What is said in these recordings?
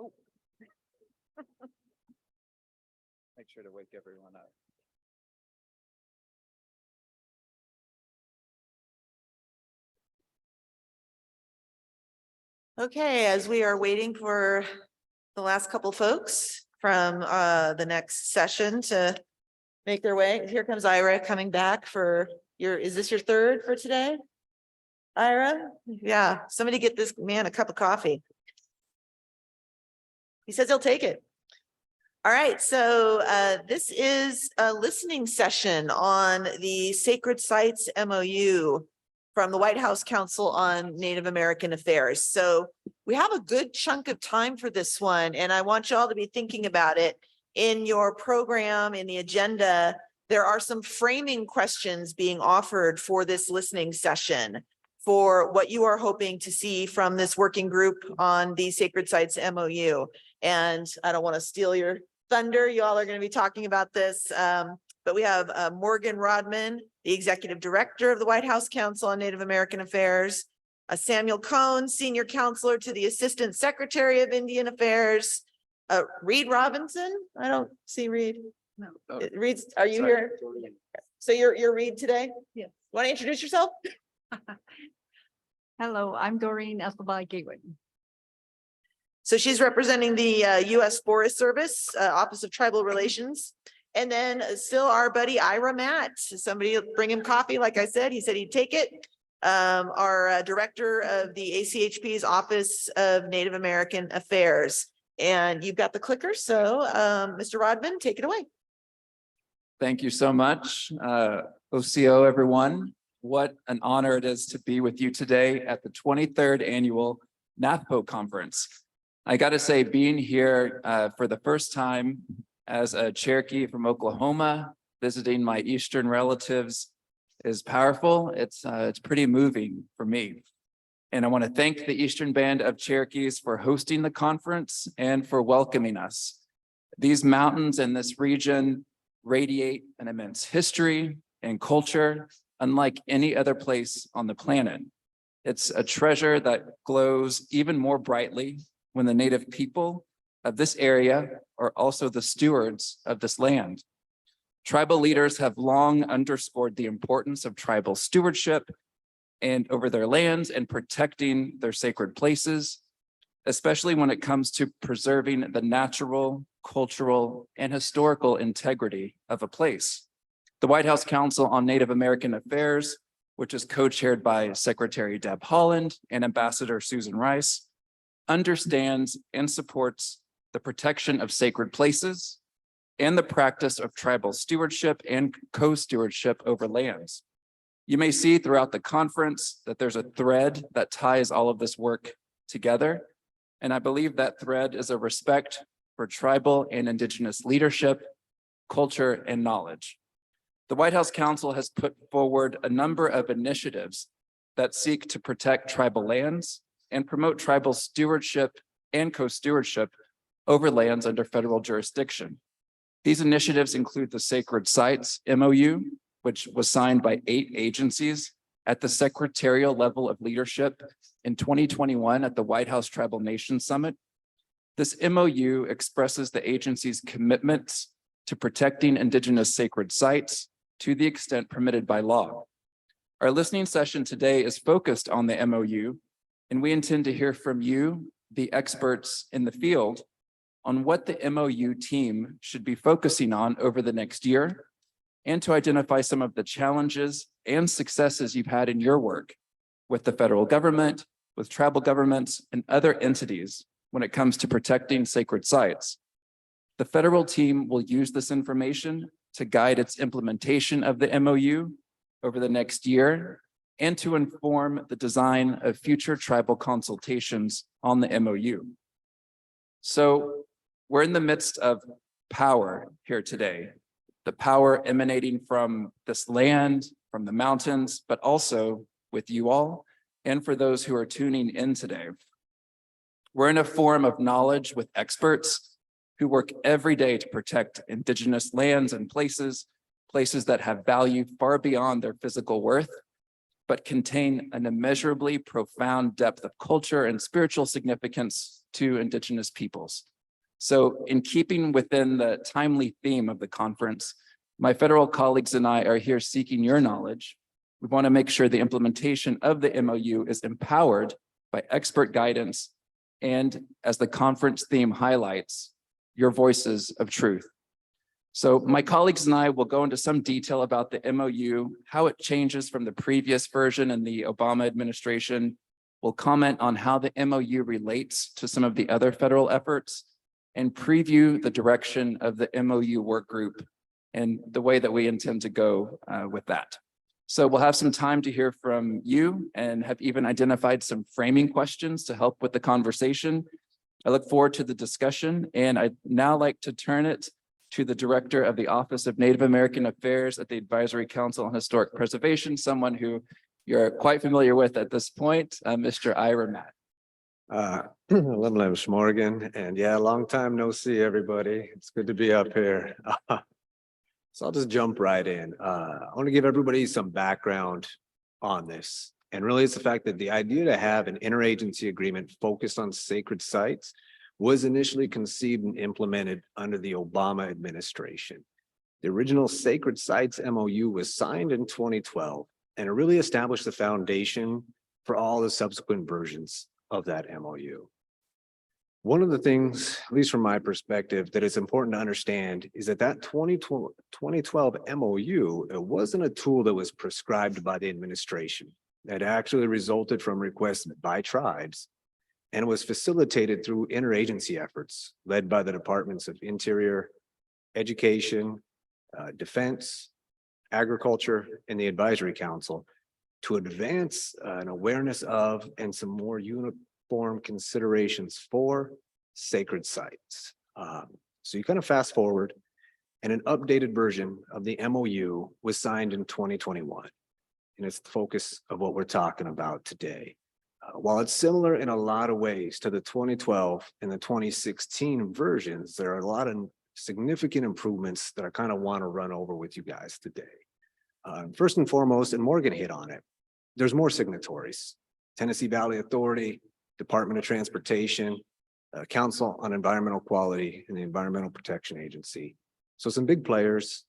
Oh. Make sure to wake everyone up. Okay, as we are waiting for the last couple folks from the next session to make their way, here comes Ira coming back for is this your third for today? Ira? Yeah, somebody get this man a cup of coffee. He says he'll take it. All right, so this is a listening session on the Sacred Sites MOU from the White House Council on Native American Affairs. So we have a good chunk of time for this one, and I want you all to be thinking about it. In your program, in the agenda, there are some framing questions being offered for this listening session for what you are hoping to see from this working group on the Sacred Sites MOU. And I don't want to steal your thunder. You all are going to be talking about this. But we have Morgan Rodman, the Executive Director of the White House Council on Native American Affairs, Samuel Kohn, Senior Counselor to the Assistant Secretary of Indian Affairs, Reed Robinson. I don't see Reed. No. Reed, are you here? So you're Reed today? Yes. Want to introduce yourself? Hello, I'm Doreen Escobar Gateway. So she's representing the U.S. Forest Service, Office of Tribal Relations. And then still our buddy Ira Matt. Somebody bring him coffee. Like I said, he said he'd take it. Our director of the ACHP's Office of Native American Affairs. And you've got the clicker. So Mr. Rodman, take it away. Thank you so much. OCO, everyone. What an honor it is to be with you today at the 23rd annual NATHPO conference. I got to say, being here for the first time as a Cherokee from Oklahoma, visiting my Eastern relatives is powerful. It's pretty moving for me. And I want to thank the Eastern Band of Cherokees for hosting the conference and for welcoming us. These mountains and this region radiate an immense history and culture unlike any other place on the planet. It's a treasure that glows even more brightly when the Native people of this area are also the stewards of this land. Tribal leaders have long underscored the importance of tribal stewardship and over their lands and protecting their sacred places, especially when it comes to preserving the natural, cultural, and historical integrity of a place. The White House Council on Native American Affairs, which is co-chaired by Secretary Deb Haaland and Ambassador Susan Rice, understands and supports the protection of sacred places and the practice of tribal stewardship and co-stewardship over lands. You may see throughout the conference that there's a thread that ties all of this work together. And I believe that thread is a respect for tribal and Indigenous leadership, culture, and knowledge. The White House Council has put forward a number of initiatives that seek to protect tribal lands and promote tribal stewardship and co-stewardship over lands under federal jurisdiction. These initiatives include the Sacred Sites MOU, which was signed by 8 agencies at the secretarial level of leadership in 2021 at the White House Tribal Nations Summit. This MOU expresses the agency's commitments to protecting Indigenous sacred sites to the extent permitted by law. Our listening session today is focused on the MOU, and we intend to hear from you, the experts in the field, on what the MOU team should be focusing on over the next year, and to identify some of the challenges and successes you've had in your work with the federal government, with tribal governments, and other entities when it comes to protecting sacred sites. The federal team will use this information to guide its implementation of the MOU over the next year and to inform the design of future tribal consultations on the MOU. So we're in the midst of power here today, the power emanating from this land, from the mountains, but also with you all and for those who are tuning in today. We're in a forum of knowledge with experts who work every day to protect Indigenous lands and places that have value far beyond their physical worth, but contain an immeasurably profound depth of culture and spiritual significance to Indigenous peoples. So in keeping within the timely theme of the conference, my federal colleagues and I are here seeking your knowledge. We want to make sure the implementation of the MOU is empowered by expert guidance and, as the conference theme highlights, your voices of truth. So my colleagues and I will go into some detail about the MOU, how it changes from the previous version in the Obama administration. We'll comment on how the MOU relates to some of the other federal efforts and preview the direction of the MOU work group and the way that we intend to go with that. So we'll have some time to hear from you and have even identified some framing questions to help with the conversation. I look forward to the discussion, and I'd now like to turn it to the Director of the Office of Native American Affairs at the Advisory Council on Historic Preservation, someone who you're quite familiar with at this point, Mr. Ira Matt. Morgan, and yeah, long time no see, everybody. It's good to be up here. So I'll just jump right in. I want to give everybody some background on this. And really, it's the fact that the idea to have an interagency agreement focused on sacred sites was initially conceived and implemented under the Obama administration. The original Sacred Sites MOU was signed in 2012, and it really established the foundation for all the subsequent versions of that MOU. One of the things, at least from my perspective, that is important to understand is that 2012 MOU, it wasn't a tool that was prescribed by the administration. It actually resulted from requests by tribes and was facilitated through interagency efforts led by the Departments of Interior, Education, Defense, Agriculture, and the Advisory Council to advance an awareness of and some more uniform considerations for sacred sites. So you kind of fast forward, and an updated version of the MOU was signed in 2021. And it's the focus of what we're talking about today. While it's similar in a lot of ways to the 2012 and the 2016 versions, there are a lot of significant improvements that I kind of want to run over with you guys today. First and foremost, and Morgan hit on it, there's more signatories. Tennessee Valley Authority, Department of Transportation, Council on Environmental Quality, and the Environmental Protection Agency. So some big players,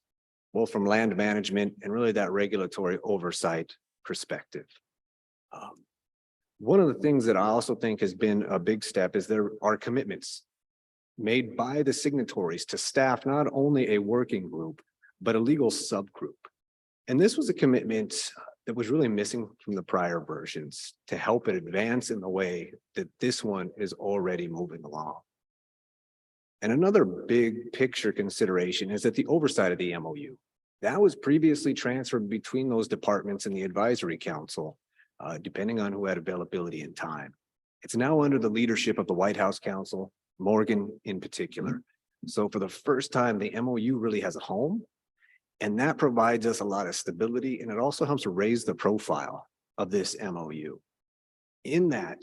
both from land management and really that regulatory oversight perspective. One of the things that I also think has been a big step is there are commitments made by the signatories to staff not only a working group, but a legal subgroup. And this was a commitment that was really missing from the prior versions to help it advance in the way that this one is already moving along. And another big picture consideration is that the oversight of the MOU, that was previously transferred between those departments and the Advisory Council, depending on who had availability and time. It's now under the leadership of the White House Council, Morgan in particular. So for the first time, the MOU really has a home, and that provides us a lot of stability, and it also helps raise the profile of this MOU. In that,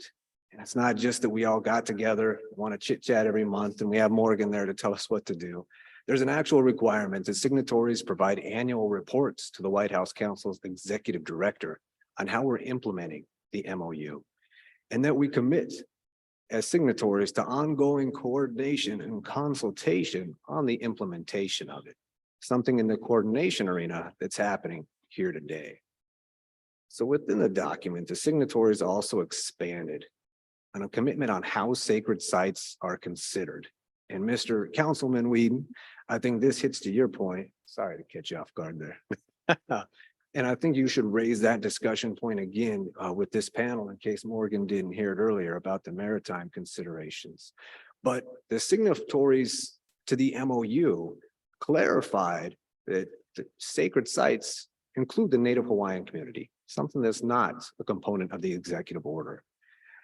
and it's not just that we all got together, want to chit chat every month, and we have Morgan there to tell us what to do. There's an actual requirement that signatories provide annual reports to the White House Council's executive director on how we're implementing the MOU, and that we commit as signatories to ongoing coordination and consultation on the implementation of it, something in the coordination arena that's happening here today. So within the document, the signatories also expanded on a commitment on how sacred sites are considered. And Mr. Councilman Whedon, I think this hits to your point. Sorry to catch you off guard there. And I think you should raise that discussion point again with this panel in case Morgan didn't hear it earlier about the maritime considerations. But the signatories to the MOU clarified that the sacred sites include the Native Hawaiian community, something that's not a component of the executive order.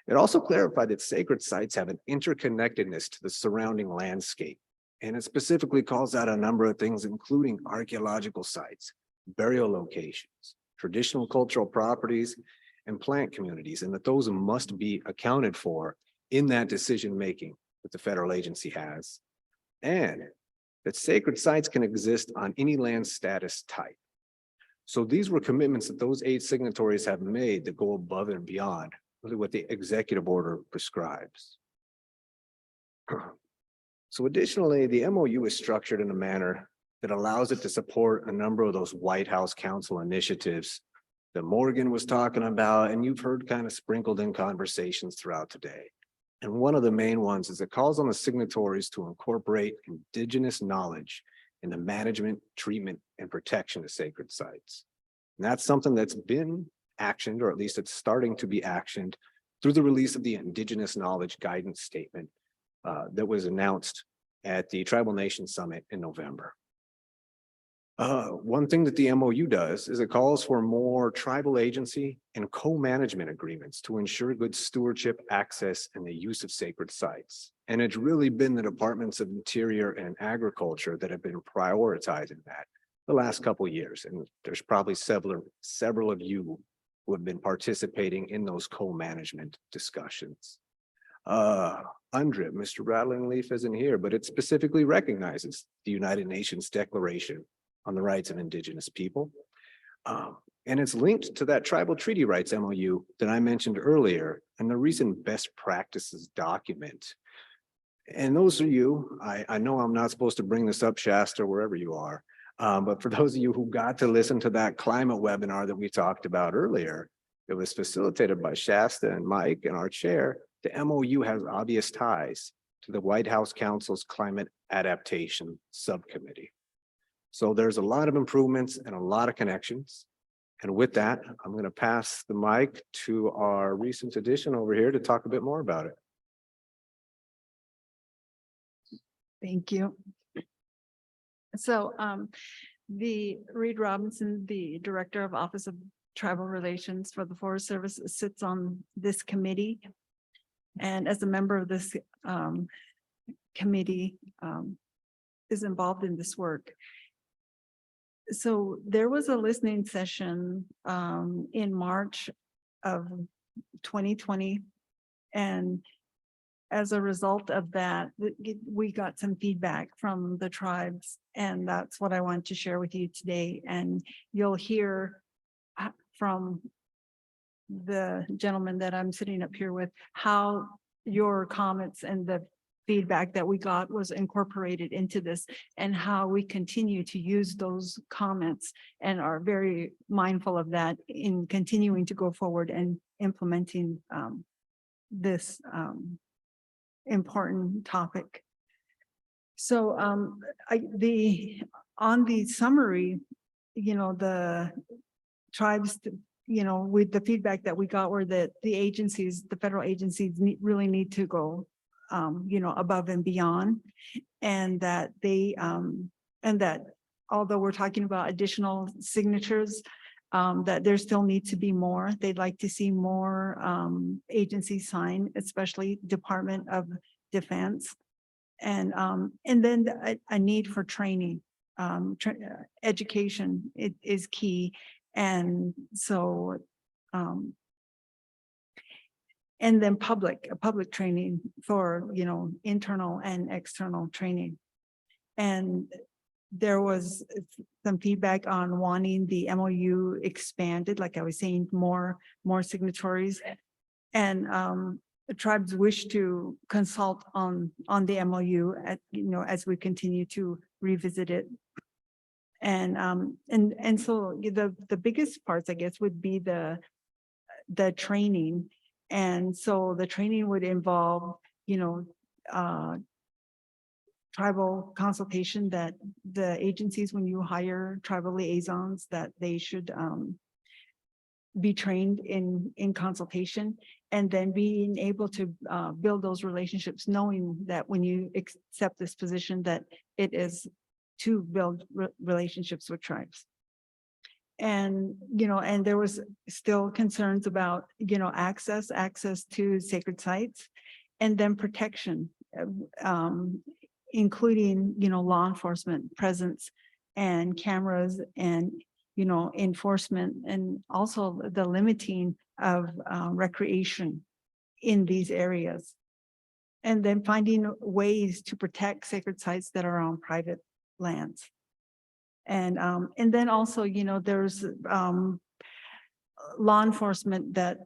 It also clarified that sacred sites have an interconnectedness to the surrounding landscape. And it specifically calls out a number of things, including archaeological sites, burial locations, traditional cultural properties, and plant communities, and that those must be accounted for in that decision-making that the federal agency has. And that sacred sites can exist on any land status type. So these were commitments that those 8 signatories have made that go above and beyond really what the executive order prescribes. So additionally, the MOU is structured in a manner that allows it to support a number of those White House Council initiatives that Morgan was talking about, and you've heard kind of sprinkled in conversations throughout today. And one of the main ones is it calls on the signatories to incorporate Indigenous knowledge in the management, treatment, and protection of sacred sites. And that's something that's been actioned, or at least it's starting to be actioned through the release of the Indigenous Knowledge Guidance Statement that was announced at the Tribal Nation Summit in November. One thing that the MOU does is it calls for more tribal agency and co-management agreements to ensure good stewardship, access, and the use of sacred sites. And it's really been the Departments of Interior and Agriculture that have been prioritizing that the last couple of years. And there's probably several of you who have been participating in those co-management discussions. UNDRIP, Mr. Rattling Leaf isn't here, but it specifically recognizes the United Nations Declaration on the Rights of Indigenous People. And it's linked to that Tribal Treaty Rights MOU that I mentioned earlier and the recent best practices document. And those are you, I know I'm not supposed to bring this up, Shasta, wherever you are, but for those of you who got to listen to that climate webinar that we talked about earlier, it was facilitated by Shasta and Mike and our chair. The MOU has obvious ties to the White House Council's Climate Adaptation Subcommittee. So there's a lot of improvements and a lot of connections. And with that, I'm going to pass the mic to our recent addition over here to talk a bit more about it. Thank you. So the Reed Robinson, the Director of Office of Tribal Relations for the Forest Service, sits on this committee. And as a member of this committee, is involved in this work. So there was a listening session in March of 2020. And as a result of that, we got some feedback from the tribes, and that's what I want to share with you today. And you'll hear from the gentleman that I'm sitting up here with how your comments and the feedback that we got was incorporated into this, and how we continue to use those comments and are very mindful of that in continuing to go forward and implementing this important topic. So on the summary, the tribes, with the feedback that we got were that the agencies, the federal agencies really need to go above and beyond, and that they and that although we're talking about additional signatures, that there still needs to be more. They'd like to see more agencies sign, especially Department of Defense, and then a need for training. Education is key, and so and then public training for internal and external training. And there was some feedback on wanting the MOU expanded, like I was saying, more signatories, and the tribes wish to consult on the MOU at as we continue to revisit it. And so the biggest parts, I guess, would be the training. And so the training would involve tribal consultation that the agencies, when you hire tribal liaisons, that they should be trained in consultation, and then being able to build those relationships, knowing that when you accept this position, that it is to build relationships with tribes. And, and there was still concerns about, access to sacred sites, and then protection, including, law enforcement presence and cameras and, enforcement, and also the limiting of recreation in these areas. And then finding ways to protect sacred sites that are on private lands. And then also, there's law enforcement that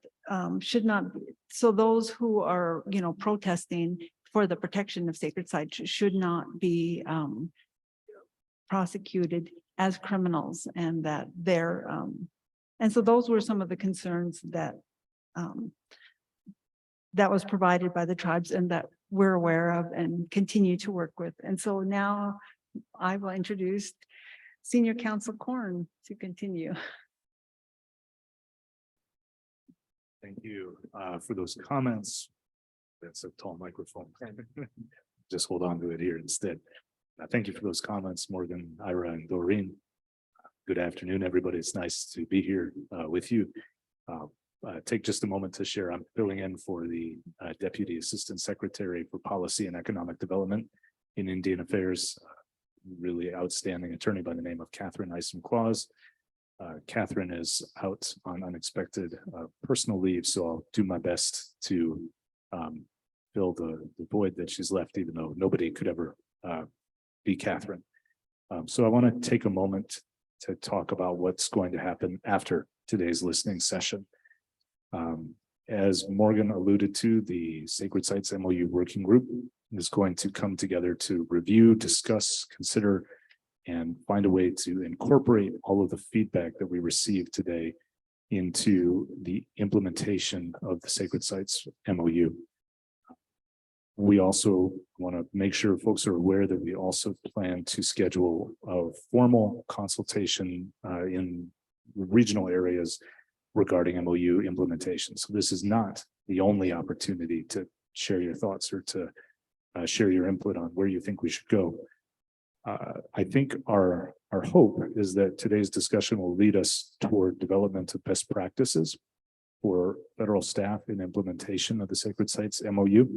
should not, so those who are, protesting for the protection of sacred sites should not be prosecuted as criminals, and that they're, and so those were some of the concerns that that was provided by the tribes, and that we're aware of and continue to work with. And so now I will introduce Senior Counsel Kohn to continue. Thank you for those comments. That's a tall microphone. Just hold on to it here instead. Thank you for those comments, Morgan, Ira, and Doreen. Good afternoon, everybody. It's nice to be here with you. Take just a moment to share. I'm filling in for the Deputy Assistant Secretary for Policy and Economic Development in Indian Affairs. Really outstanding attorney by the name of Catherine Isom-Claus. Catherine is out on unexpected personal leave, so I'll do my best to fill the void that she's left, even though nobody could ever be Catherine. So I want to take a moment to talk about what's going to happen after today's listening session. As Morgan alluded to, the Sacred Sites MOU Working Group is going to come together to review, discuss, consider, and find a way to incorporate all of the feedback that we received today into the implementation of the Sacred Sites MOU. We also want to make sure folks are aware that we also plan to schedule a formal consultation in regional areas regarding MOU implementation. So this is not the only opportunity to share your thoughts or to share your input on where you think we should go. I think our hope is that today's discussion will lead us toward development of best practices for federal staff in implementation of the Sacred Sites MOU.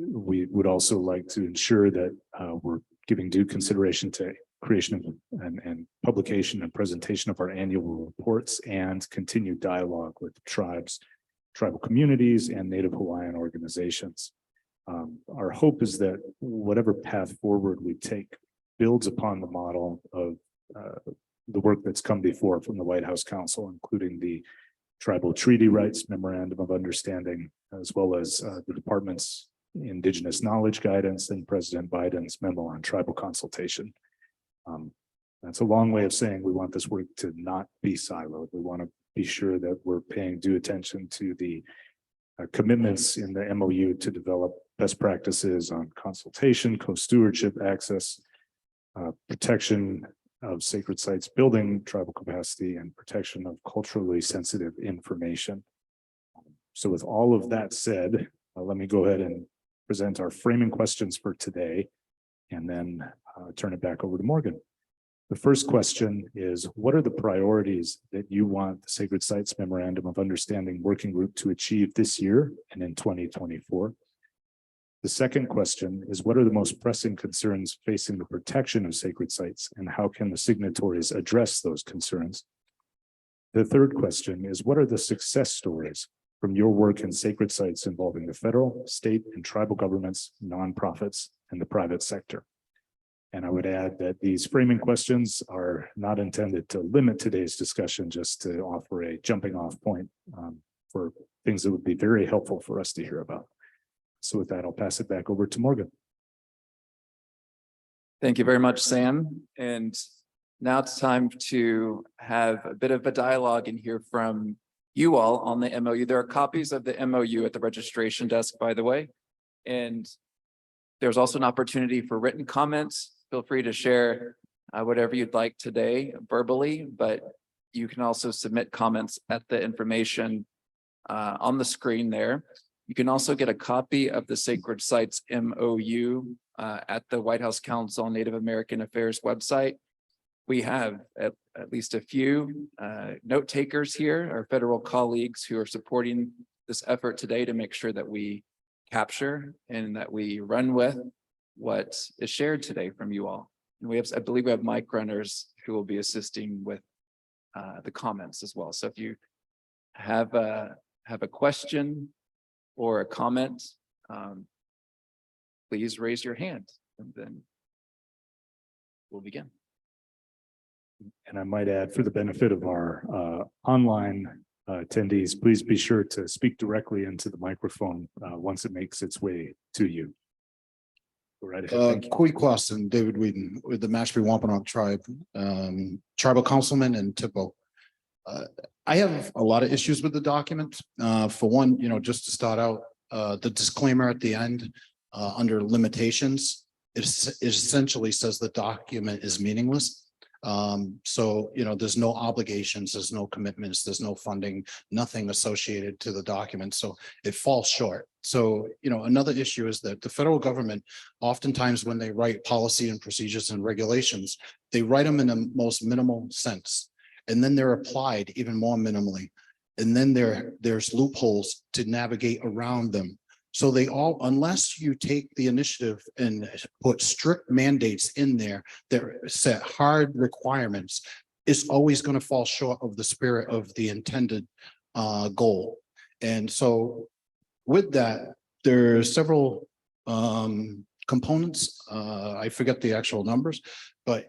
We would also like to ensure that we're giving due consideration to creation and publication and presentation of our annual reports, and continued dialogue with tribes, tribal communities, and Native Hawaiian organizations. Our hope is that whatever path forward we take builds upon the model of the work that's come before from the White House Council, including the Tribal Treaty Rights Memorandum of Understanding, as well as the Department's Indigenous Knowledge Guidance and President Biden's memo on tribal consultation. That's a long way of saying we want this work to not be siloed. We want to be sure that we're paying due attention to the commitments in the MOU to develop best practices on consultation, co-stewardship, access, protection of sacred sites, building tribal capacity, and protection of culturally sensitive information. So with all of that said, let me go ahead and present our framing questions for today, and then turn it back over to Morgan. The first question is, what are the priorities that you want the Sacred Sites Memorandum of Understanding Working Group to achieve this year and in 2024? The second question is, what are the most pressing concerns facing the protection of sacred sites, and how can the signatories address those concerns? The third question is, what are the success stories from your work in sacred sites involving the federal, state, and tribal governments, nonprofits, and the private sector? And I would add that these framing questions are not intended to limit today's discussion, just to offer a jumping off point for things that would be very helpful for us to hear about. So with that, I'll pass it back over to Morgan. Thank you very much, Sam. And now it's time to have a bit of a dialogue and hear from you all on the MOU. There are copies of the MOU at the registration desk, by the way. And There's also an opportunity for written comments. Feel free to share whatever you'd like today verbally, but you can also submit comments at the information on the screen there. You can also get a copy of the Sacred Sites MOU at the White House Council on Native American Affairs website. We have at least a few note takers here, our federal colleagues who are supporting this effort today to make sure that we capture and that we run with what is shared today from you all. And we have, I believe we have mic runners who will be assisting with the comments as well. So if you have a question or a comment, please raise your hand and then we'll begin. And I might add, for the benefit of our online attendees, please be sure to speak directly into the microphone once it makes its way to you. Go right ahead. Thank you. Kweekwas and David Whedon with the Mashpee Wampanoag tribe, tribal councilman and NATHPO. I have a lot of issues with the document. For one, just to start out, the disclaimer at the end under limitations, it essentially says the document is meaningless. So, there's no obligations, there's no commitments, there's no funding, nothing associated to the document. So it falls short. So, another issue is that the federal government, oftentimes when they write policy and procedures and regulations, they write them in the most minimal sense. And then they're applied even more minimally. And then there's loopholes to navigate around them. So they all, unless you take the initiative and put strict mandates in there that set hard requirements, it's always going to fall short of the spirit of the intended goal. And so with that, there are several components. I forget the actual numbers, but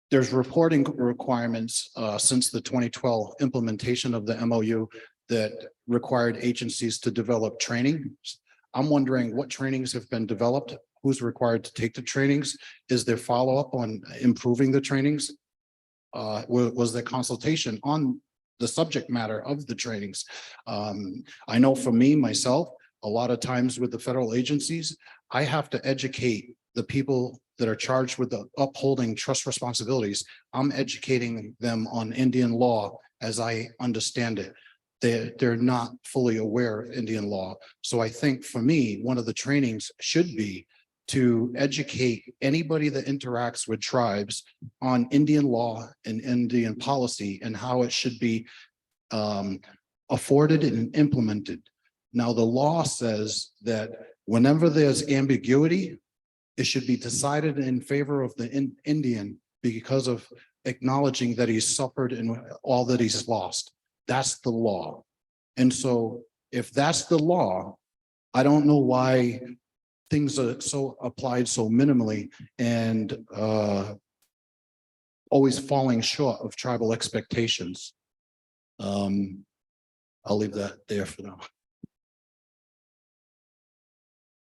there's reporting requirements since the 2012 implementation of the MOU that required agencies to develop training. I'm wondering what trainings have been developed, who's required to take the trainings, is there follow-up on improving the trainings? Was there consultation on the subject matter of the trainings? I know for me, myself, a lot of times with the federal agencies, I have to educate the people that are charged with the upholding trust responsibilities. I'm educating them on Indian law as I understand it. They're not fully aware of Indian law. So I think for me, one of the trainings should be to educate anybody that interacts with tribes on Indian law and Indian policy and how it should be afforded and implemented. Now, the law says that whenever there's ambiguity, it should be decided in favor of the Indian because of acknowledging that he's suffered and all that he's lost. That's the law. And so if that's the law, I don't know why things are so applied so minimally and always falling short of tribal expectations. I'll leave that there for now.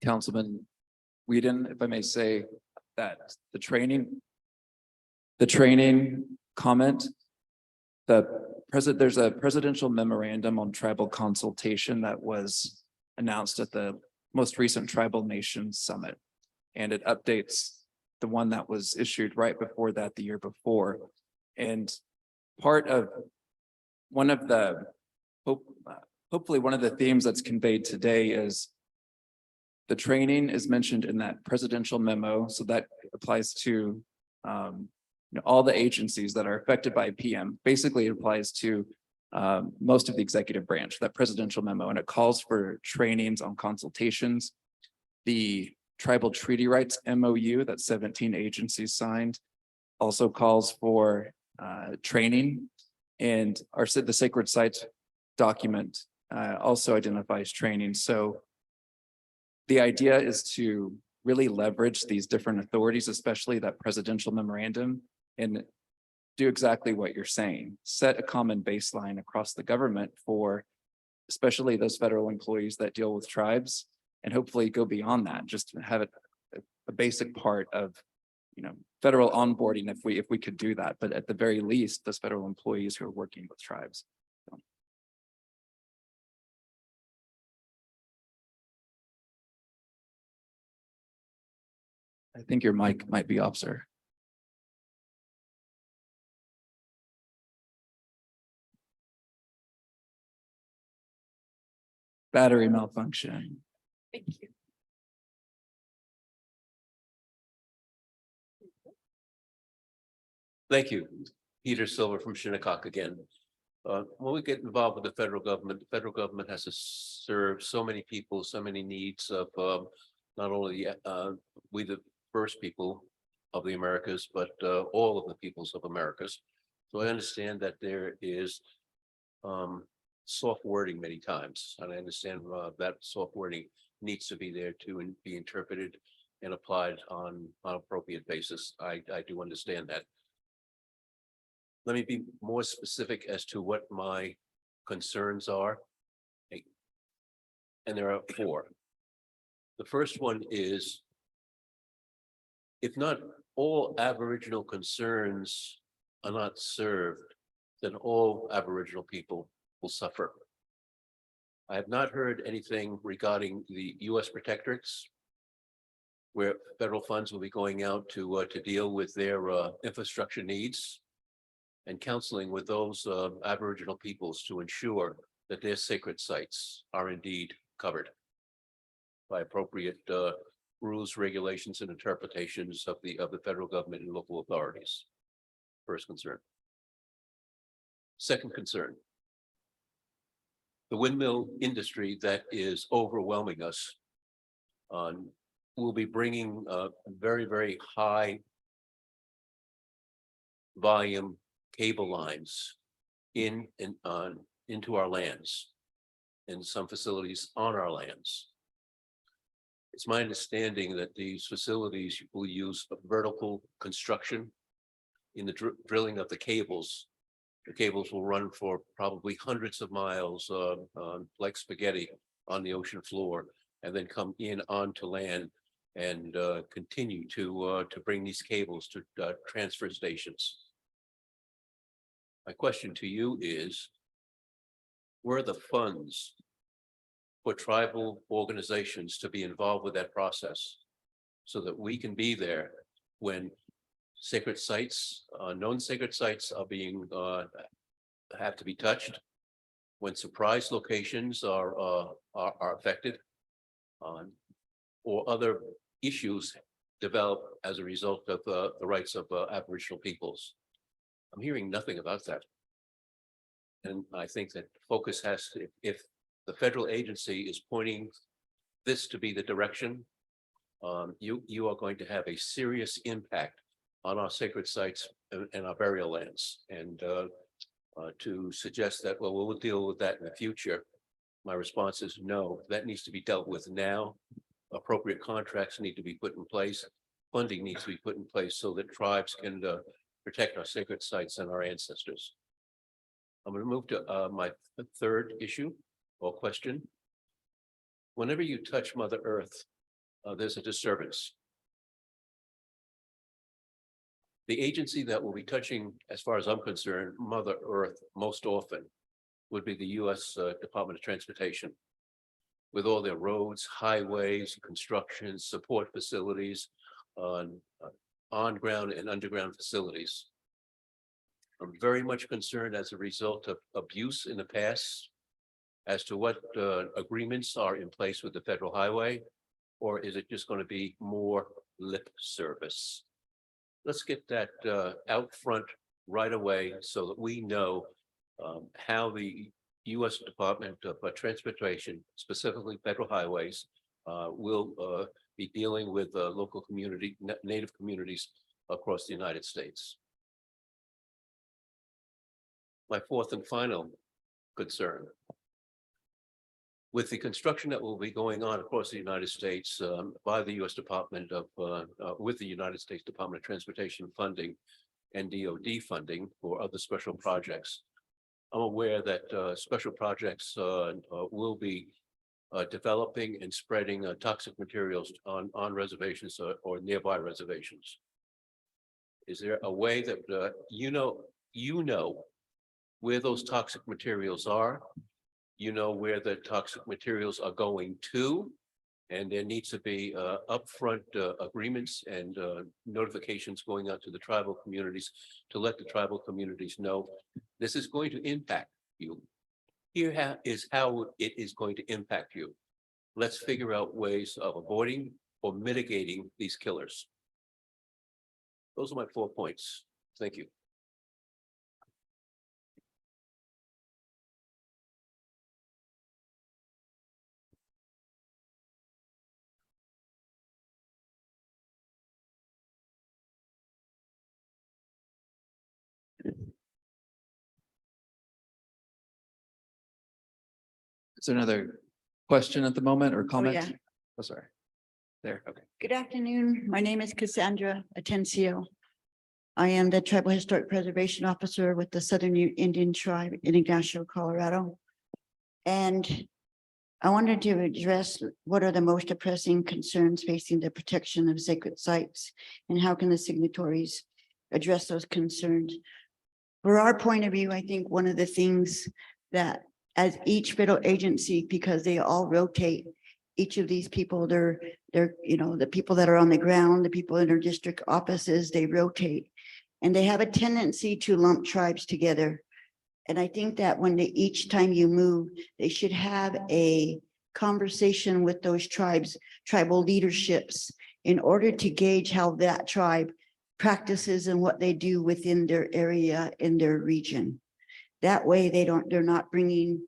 Councilman Whedon, if I may say that the training comment, there's a presidential memorandum on tribal consultation that was announced at the most recent Tribal Nations Summit. And it updates the one that was issued right before that, the year before. And part of one of the, hopefully one of the themes that's conveyed today is the training is mentioned in that presidential memo. So that applies to all the agencies that are affected by PM. Basically, it applies to most of the executive branch, that presidential memo, and it calls for trainings on consultations. The Tribal Treaty Rights MOU that 17 agencies signed also calls for training, and the Sacred Sites document also identifies training. So the idea is to really leverage these different authorities, especially that presidential memorandum, and do exactly what you're saying. Set a common baseline across the government for especially those federal employees that deal with tribes, and hopefully go beyond that. Just have it a basic part of federal onboarding if we could do that. But at the very least, those federal employees who are working with tribes. I think your mic might be off, sir. Battery malfunction. Thank you. Thank you. Peter Silver from Shinnecock again. When we get involved with the federal government has to serve so many people, so many needs of not only we the first people of the Americas, but all of the peoples of Americas. So I understand that there is soft wording many times, and I understand that soft wording needs to be there to be interpreted and applied on an appropriate basis. I do understand that. Let me be more specific as to what my concerns are. And there are 4. The first one is, if not all Aboriginal concerns are not served, then all Aboriginal people will suffer. I have not heard anything regarding the U.S. protectorates, where federal funds will be going out to deal with their infrastructure needs and counseling with those Aboriginal peoples to ensure that their sacred sites are indeed covered by appropriate rules, regulations, and interpretations of the federal government and local authorities. First concern. Second concern. The windmill industry that is overwhelming us will be bringing very, very high volume cable lines into our lands, in some facilities on our lands. It's my understanding that these facilities will use vertical construction in the drilling of the cables. The cables will run for probably hundreds of miles like spaghetti on the ocean floor, and then come in onto land and continue to bring these cables to transfer stations. My question to you is, where are the funds for tribal organizations to be involved with that process so that we can be there when sacred sites, known sacred sites are being, have to be touched, when surprise locations are affected, or other issues develop as a result of the rights of Aboriginal peoples. I'm hearing nothing about that. And I think that focus has to, if the federal agency is pointing this to be the direction, you are going to have a serious impact on our sacred sites and our burial lands. And to suggest that, well, we'll deal with that in the future, my response is no, that needs to be dealt with now. Appropriate contracts need to be put in place. Funding needs to be put in place so that tribes can protect our sacred sites and our ancestors. I'm going to move to my third issue or question. Whenever you touch Mother Earth, there's a disturbance. The agency that will be touching, as far as I'm concerned, Mother Earth most often would be the U.S. Department of Transportation, with all their roads, highways, construction, support facilities, on-ground and underground facilities. I'm very much concerned as a result of abuse in the past as to what agreements are in place with the federal highway, or is it just going to be more lip service? Let's get that out front right away so that we know how the U.S. Department of Transportation, specifically federal highways, will be dealing with local community, native communities across the United States. My fourth and final concern. With the construction that will be going on across the United States by the U.S. Department of, with the United States Department of Transportation funding and DOD funding for other special projects, I'm aware that special projects will be developing and spreading toxic materials on reservations or nearby reservations. Is there a way that you know where those toxic materials are? You know where the toxic materials are going to, And there needs to be upfront agreements and notifications going out to the tribal communities to let the tribal communities know this is going to impact you. Here is how it is going to impact you. Let's figure out ways of avoiding or mitigating these killers. Those are my 4 points. Thank you. Is there another question at the moment or comment? yeah. Oh, sorry. There, okay. Good afternoon. My name is Cassandra Atencio. I am the Tribal Historic Preservation Officer with the Southern Indian Tribe in Ignacio, Colorado. And I wanted to address what are the most pressing concerns facing the protection of sacred sites and how can the signatories address those concerns? For our point of view, I think one of the things that as each federal agency, because they all rotate, each of these people, they're, you know, the people that are on the ground, the people in their district offices, they rotate. And they have a tendency to lump tribes together. And I think that when each time you move, they should have a conversation with those tribes, tribal leaderships, in order to gauge how that tribe practices and what they do within their area, in their region. That way they're not bringing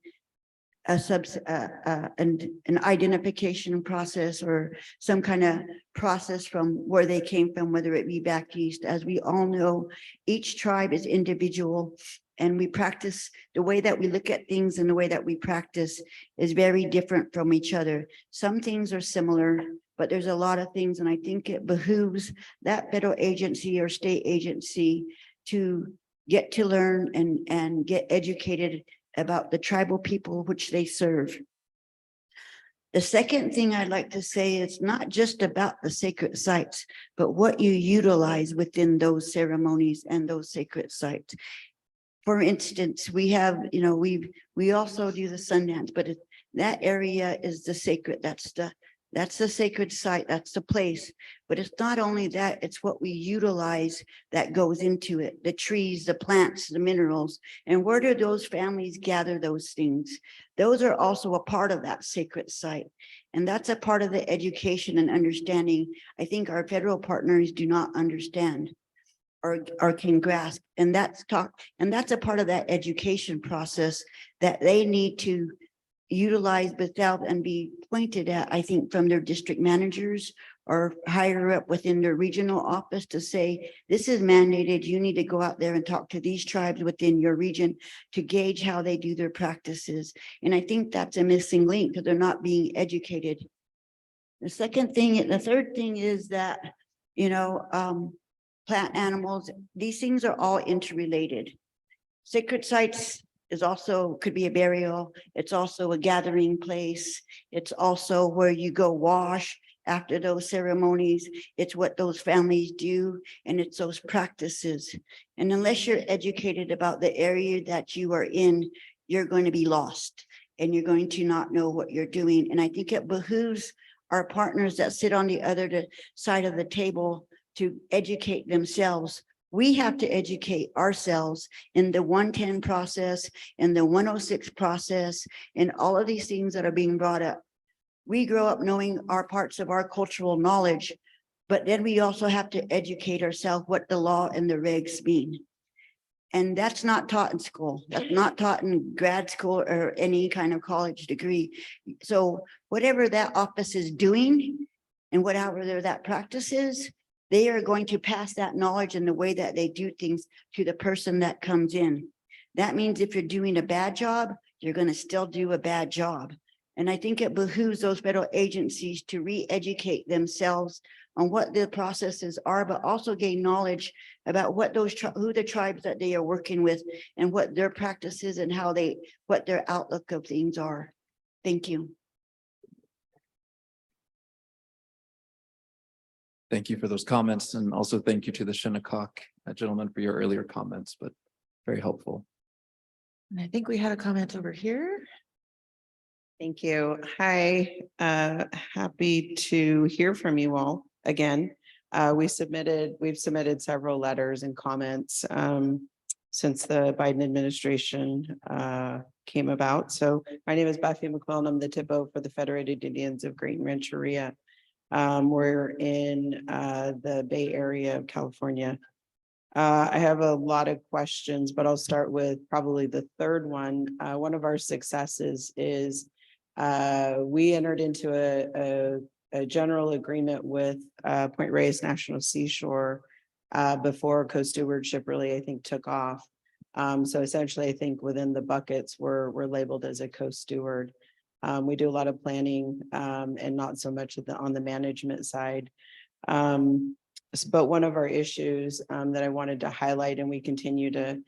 an identification process or some kind of process from where they came from, whether it be back east. As we all know, each tribe is individual, and we practice the way that we look at things, and the way that we practice is very different from each other. Some things are similar, but there's a lot of things, and I think it behooves that federal agency or state agency to get to learn and get educated about the tribal people which they serve. The second thing I'd like to say is not just about the sacred sites, but what you utilize within those ceremonies and those sacred sites. For instance, we have, you know, we also do the Sundance, but that area is the sacred, that's the sacred site, that's the place. But it's not only that, it's what we utilize that goes into it, the trees, the plants, the minerals. And where do those families gather those things? Those are also a part of that sacred site. And that's a part of the education and understanding I think our federal partners do not understand or can grasp. And that's a part of that education process that they need to utilize without and be pointed at, I think, from their district managers or higher up within their regional office to say, this is mandated. You need to go out there and talk to these tribes within your region to gauge how they do their practices. And I think that's a missing link because they're not being educated. The third thing is that, you know, plant animals, these things are all interrelated. Sacred sites is also, could be a burial. It's also a gathering place. It's also where you go wash after those ceremonies. It's what those families do, and it's those practices. And unless you're educated about the area that you are in, you're going to be lost and you're going to not know what you're doing. And I think it behooves our partners that sit on the other side of the table to educate themselves. We have to educate ourselves in the 110 process, in the 106 process, and all of these things that are being brought up. We grow up knowing our parts of our cultural knowledge, but then we also have to educate ourselves what the law and the regs mean. And that's not taught in school. That's not taught in grad school or any kind of college degree. So whatever that office is doing and whatever that practice is, they are going to pass that knowledge and the way that they do things to the person that comes in. That means if you're doing a bad job, you're going to still do a bad job. And I think it behooves those federal agencies to re-educate themselves on what the processes are, but also gain knowledge about what who the tribes that they are working with and what their practices and what their outlook of things are. Thank you. Thank you for those comments, and also thank you to the Shinnecock gentleman for your earlier comments, but very helpful. And I think we had a comment over here. Thank you. Hi, happy to hear from you all again. We've submitted several letters and comments since the Biden administration came about. So my name is Buffy McQuillan. I'm the TIPO for the Federated Indians of Great Rancheria. We're in the Bay Area of California. I have a lot of questions, but I'll start with probably the third one. One of our successes is we entered into a general agreement with Point Reyes National Seashore before co-stewardship really, I think, took off. So essentially, I think within the buckets, we're labeled as a co-steward. We do a lot of planning and not so much on the management side. But one of our issues that I wanted to highlight, and we continue to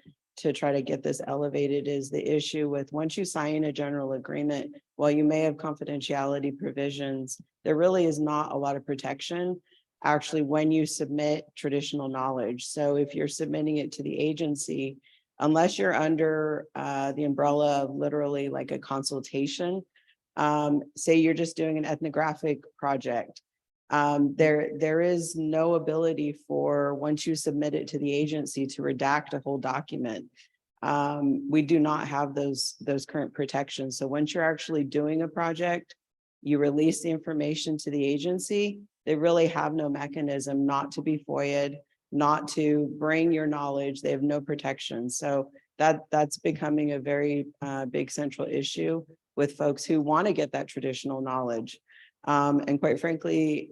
try to get this elevated, is the issue with once you sign a general agreement, while you may have confidentiality provisions, there really is not a lot of protection actually when you submit traditional knowledge. So if you're submitting it to the agency, unless you're under the umbrella of literally like a consultation, say you're just doing an ethnographic project, there is no ability for, once you submit it to the agency, to redact a whole document. We do not have those current protections. So once you're actually doing a project, you release the information to the agency, they really have no mechanism not to be FOIA'd, not to bring your knowledge. They have no protection. So that's becoming a very big central issue with folks who want to get that traditional knowledge. And quite frankly,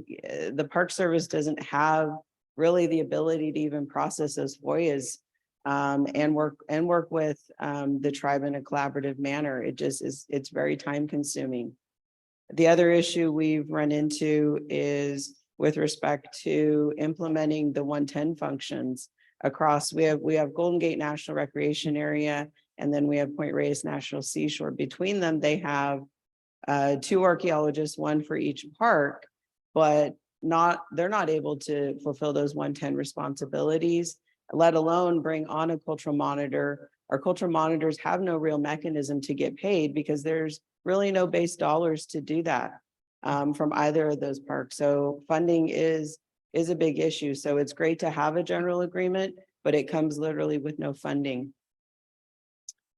the Park Service doesn't have really the ability to even process those FOIAs and work with the tribe in a collaborative manner. It's very time consuming. The other issue we've run into is with respect to implementing the 110 functions across. We have Golden Gate National Recreation Area, and then we have Point Reyes National Seashore. Between them, they have 2 archaeologists, 1 for each park, but they're not able to fulfill those 110 responsibilities, let alone bring on a cultural monitor. Our cultural monitors have no real mechanism to get paid because there's really no base dollars to do that from either of those parks. So funding is a big issue. So it's great to have a general agreement, but it comes literally with no funding.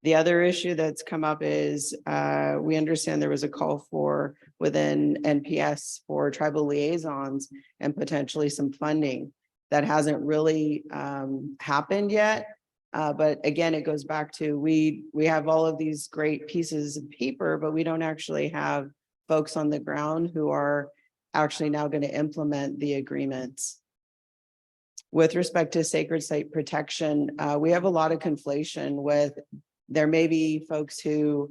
The other issue that's come up is we understand there was a call for within NPS for tribal liaisons and potentially some funding that hasn't really happened yet. But again, it goes back to we have all of these great pieces of paper, but we don't actually have folks on the ground who are actually now going to implement the agreements. With respect to sacred site protection, we have a lot of conflation with. There may be folks who,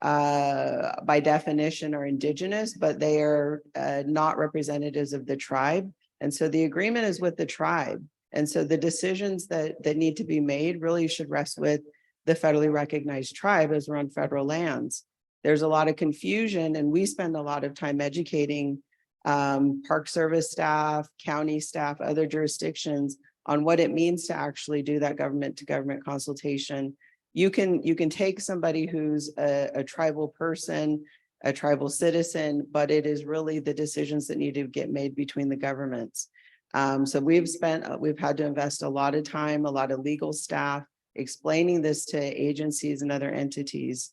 by definition, are Indigenous, but they are not representatives of the tribe. And so the agreement is with the tribe. And so the decisions that need to be made really should rest with the federally recognized tribe as we're on federal lands. There's a lot of confusion, and we spend a lot of time educating Park Service staff, county staff, other jurisdictions on what it means to actually do that government to government consultation. You can take somebody who's a tribal person, a tribal citizen, but it is really the decisions that need to get made between the governments. So we've had to invest a lot of time, a lot of legal staff explaining this to agencies and other entities.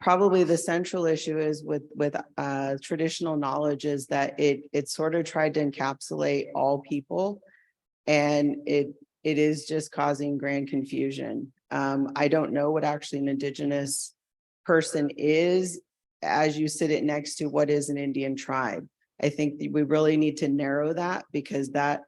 Probably the central issue is with traditional knowledge is that it sort of tried to encapsulate all people, and it is just causing grand confusion. I don't know what actually an Indigenous person is as you sit it next to what is an Indian tribe. I think we really need to narrow that, because that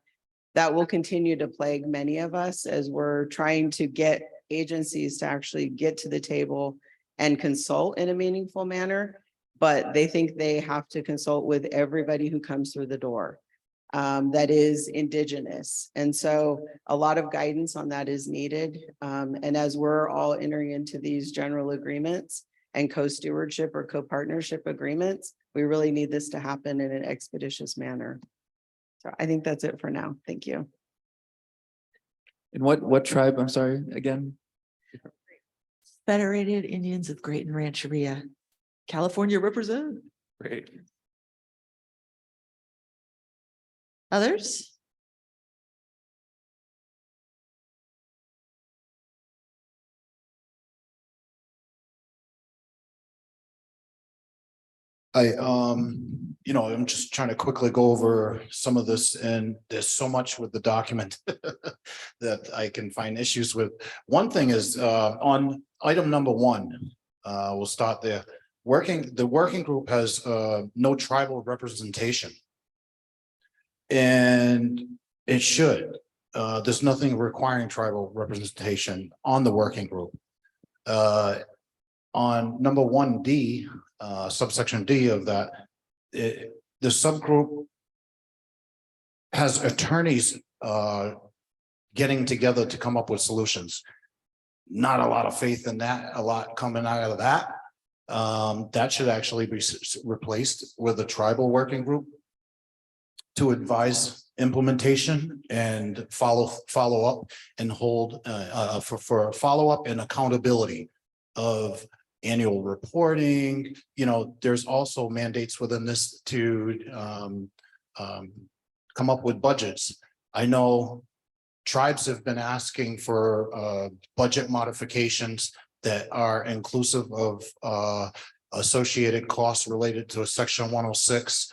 will continue to plague many of us as we're trying to get agencies to actually get to the table and consult in a meaningful manner, but they think they have to consult with everybody who comes through the door. That is Indigenous. And so a lot of guidance on that is needed. And as we're all entering into these general agreements and co-stewardship or co-partnership agreements, we really need this to happen in an expeditious manner. So I think that's it for now. Thank you. And what tribe? I'm sorry, again? Confederated Indians of Great and Rancheria. California represent. Great. Others? I'm just trying to quickly go over some of this, and there's so much with the document that I can find issues with. One thing is, on item number 1, we'll start there. The working group has, no tribal representation. And it should. There's nothing requiring tribal representation on the working group. On number 1D, subsection D of that, the subgroup has attorneys getting together to come up with solutions. Not a lot of faith in that, a lot coming out of that. That should actually be replaced with a tribal working group to advise implementation and follow up and hold for follow up and accountability of annual reporting. There's also mandates within this to come up with budgets. I know tribes have been asking for budget modifications that are inclusive of associated costs related to a section 106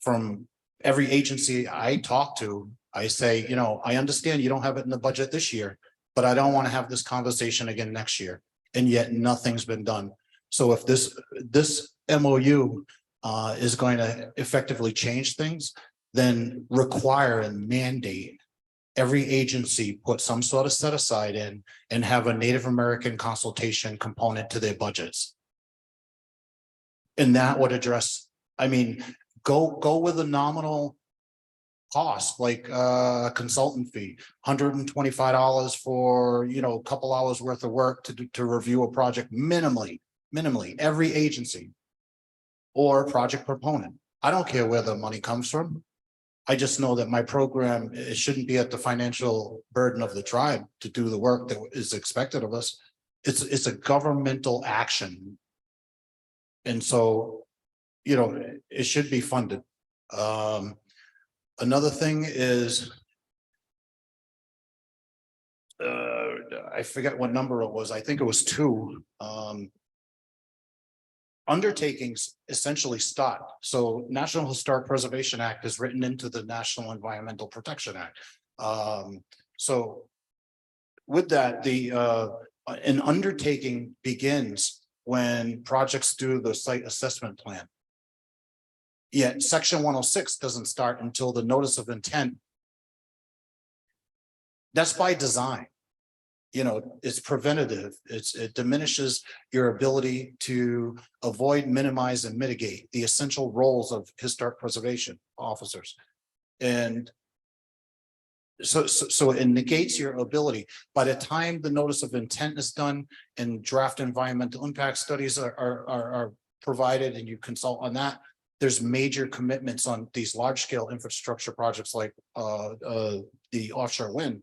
from every agency I talk to. I say, I understand you don't have it in the budget this year, but I don't want to have this conversation again next year. And yet nothing's been done. So if this MOU is going to effectively change things, then require and mandate every agency put some sort of set aside in and have a Native American consultation component to their budgets. And that would address, go with a nominal cost, like a consultant fee, $125 for, a couple hours worth of work to review a project minimally, every agency or project proponent. I don't care where the money comes from. I just know that my program, it shouldn't be at the financial burden of the tribe to do the work that is expected of us. It's a governmental action. And so, it should be funded. Another thing is, I forget what number it was. I think it was 2. Undertakings essentially stop. So National Historic Preservation Act is written into the National Environmental Protection Act. So with that, an undertaking begins when projects do the site assessment plan. Yet section 106 doesn't start until the notice of intent. That's by design. It's preventative. It diminishes your ability to avoid, minimize, and mitigate the essential roles of historic preservation officers. And so it negates your ability. By the time the notice of intent is done and draft environmental impact studies are provided and you consult on that, there's major commitments on these large scale infrastructure projects like the offshore wind.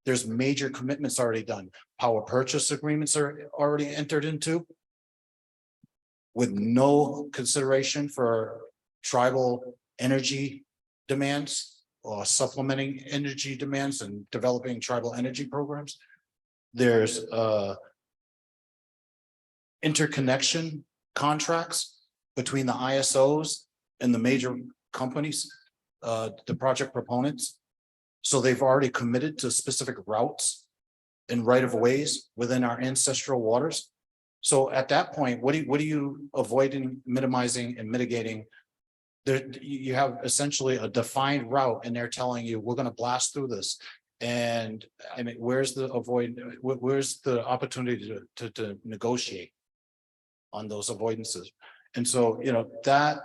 There's major commitments already done. Power purchase agreements are already entered into with no consideration for tribal energy demands or supplementing energy demands and developing tribal energy programs. There's interconnection contracts between the ISOs and the major companies, the project proponents. So they've already committed to specific routes and right of ways within our ancestral waters. So at that point, what are you avoiding, minimizing, and mitigating? You have essentially a defined route, and they're telling you we're going to blast through this. And where's the opportunity to negotiate on those avoidances? And so, that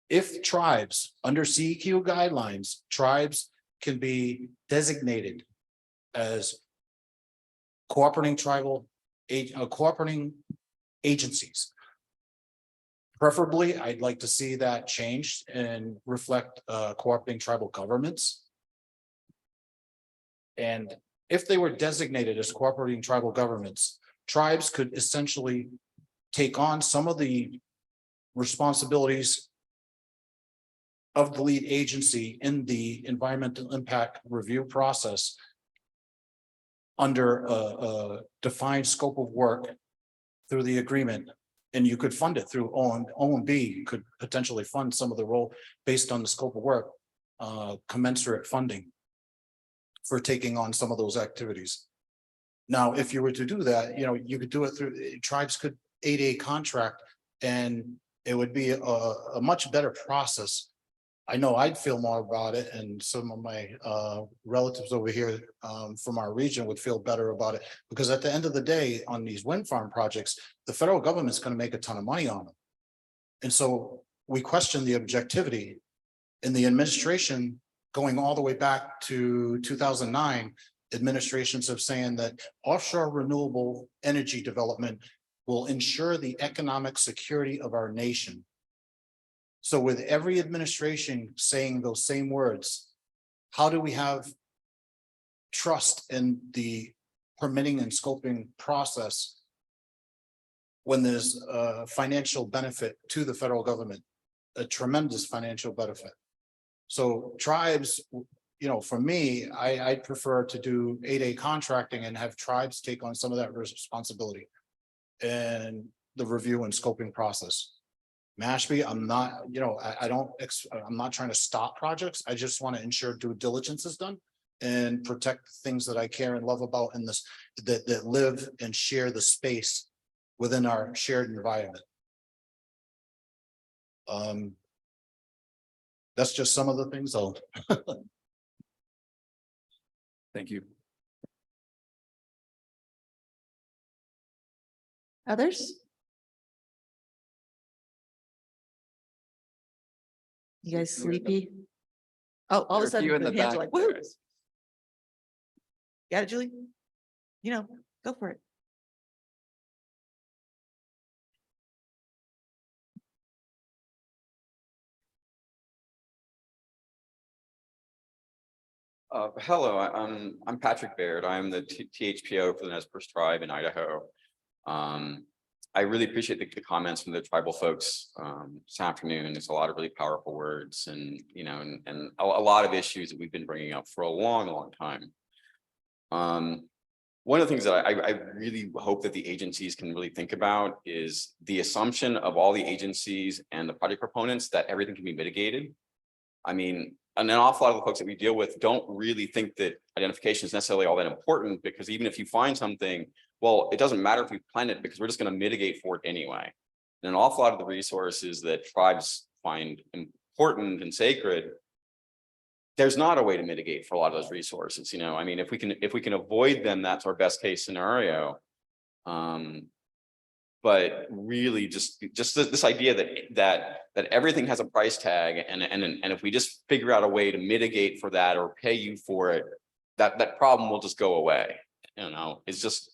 if tribes under CEQ guidelines, tribes can be designated as cooperating agencies. Preferably, I'd like to see that changed and reflect cooperating tribal governments. And if they were designated as cooperating tribal governments, tribes could essentially take on some of the responsibilities of the lead agency in the environmental impact review process under a defined scope of work through the agreement. And you could fund it through OMB could potentially fund some of the role based on the scope of work, commensurate funding for taking on some of those activities. Now, if you were to do that, you could do it through, tribes could 8A contract, and it would be a much better process. I know I'd feel more about it, and some of my relatives over here from our region would feel better about it, because at the end of the day, on these wind farm projects, the federal government's going to make a ton of money on them. And so we question the objectivity in the administration going all the way back to 2009. Administrations have saying that offshore renewable energy development will ensure the economic security of our nation. So with every administration saying those same words, how do we have trust in the permitting and scoping process when there's a financial benefit to the federal government, a tremendous financial benefit? So tribes, for me, I'd prefer to do 8A contracting and have tribes take on some of that responsibility and the review and scoping process. Mashpee, I'm not, I'm not trying to stop projects. I just want to ensure due diligence is done and protect things that I care and love about in this, that live and share the space within our shared environment. That's just some of the things I'll. Thank you. Others? You guys sleepy? Oh, all of a There are a few sudden, in the the hands are back like, woo. there. Got it, Julie? Go for it. Hello, I'm Patrick Baird. I'm the THPO for the Nez Perce tribe in Idaho. I really appreciate the comments from the tribal folks this afternoon. There's a lot of really powerful words, and and a lot of issues that we've been bringing up for a long time. One of the things that I really hope that the agencies can really think about is the assumption of all the agencies and the project proponents that everything can be mitigated. I mean, and an awful lot of the folks that we deal with don't really think that identification is necessarily all that important, because even if you find something, well, it doesn't matter if we plant it, because we're just going to mitigate for it anyway. And an awful lot of the resources that tribes find important and sacred, there's not a way to mitigate for a lot of those resources. I mean, if we can avoid them, that's our best case scenario. But really just this idea that everything has a price tag, and if we just figure out a way to mitigate for that or pay you for it, that problem will just go away. It's just,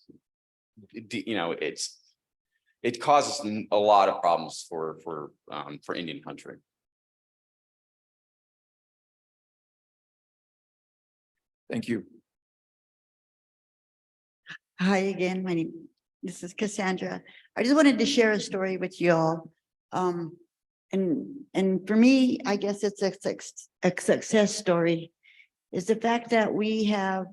it causes a lot of problems for Indian country. Thank you. Hi again, this is Cassandra. I just wanted to share a story with you all. And for me, I guess it's a success story, is the fact that we have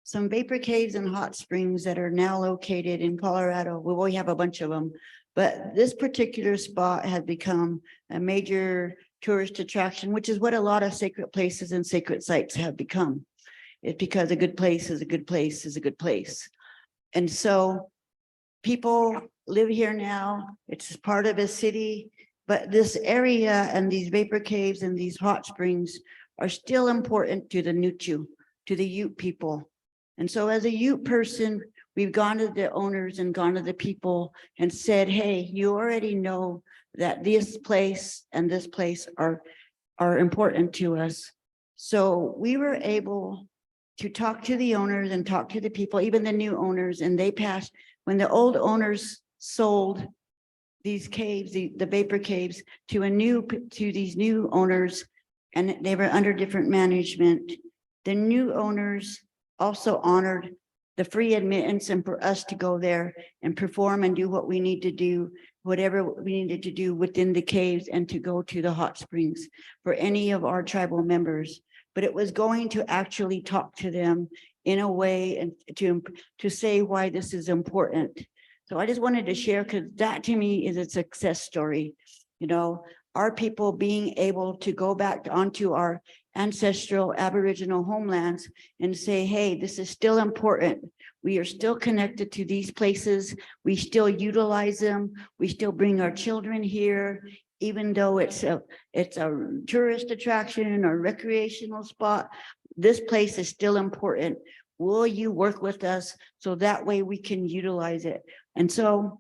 some vapor caves and hot springs that are now located in Colorado. Well, we have a bunch of them, but this particular spot has become a major tourist attraction, which is what a lot of sacred places and sacred sites have become. It's because a good place is a good place is a good place. And so people live here now. It's part of a city, but this area and these vapor caves and these hot springs are still important to the Nuchu, to the Ute people. And so as a Ute person, we've gone to the owners and gone to the people and said, hey, you already know that this place and this place are important to us. So we were able to talk to the owners and talk to the people, even the new owners, and they passed, when the old owners sold these caves, the vapor caves to these new owners, and they were under different management. The new owners also honored the free admittance and for us to go there and perform and do what we need to do, whatever we needed to do within the caves and to go to the hot springs for any of our tribal members. But it was going to actually talk to them in a way and to say why this is important. So I just wanted to share, because that to me is a success story. You know, our people being able to go back onto our ancestral Aboriginal homelands and say, hey, this is still important. We are still connected to these places. We still utilize them. We still bring our children here, even though it's a tourist attraction or recreational spot. This place is still important. Will you work with us so that way we can utilize it? And so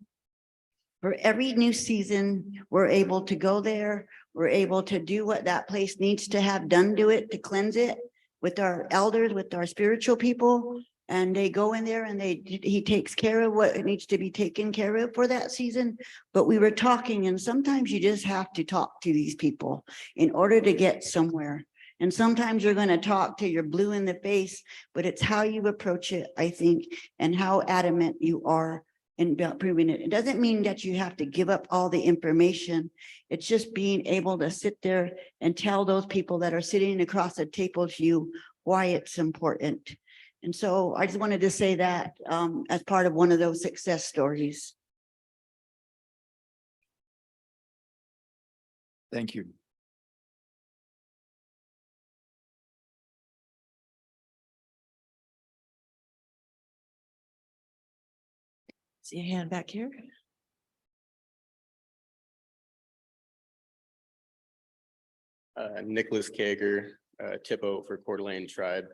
for every new season, we're able to go there. We're able to do what that place needs to have done to it, to cleanse it with our elders, with our spiritual people. And they go in there and he takes care of what needs to be taken care of for that season. But we were talking, and sometimes you just have to talk to these people in order to get somewhere. And sometimes you're going to talk till you're blue in the face, but it's how you approach it, I think, and how adamant you are in proving it. It doesn't mean that you have to give up all the information. It's just being able to sit there and tell those people that are sitting across the table to you why it's important. And so I just wanted to say that as part of one of those success stories. Thank you. See a hand back here? Nicholas Kager, TIPO for Coeur d'Alene Tribe.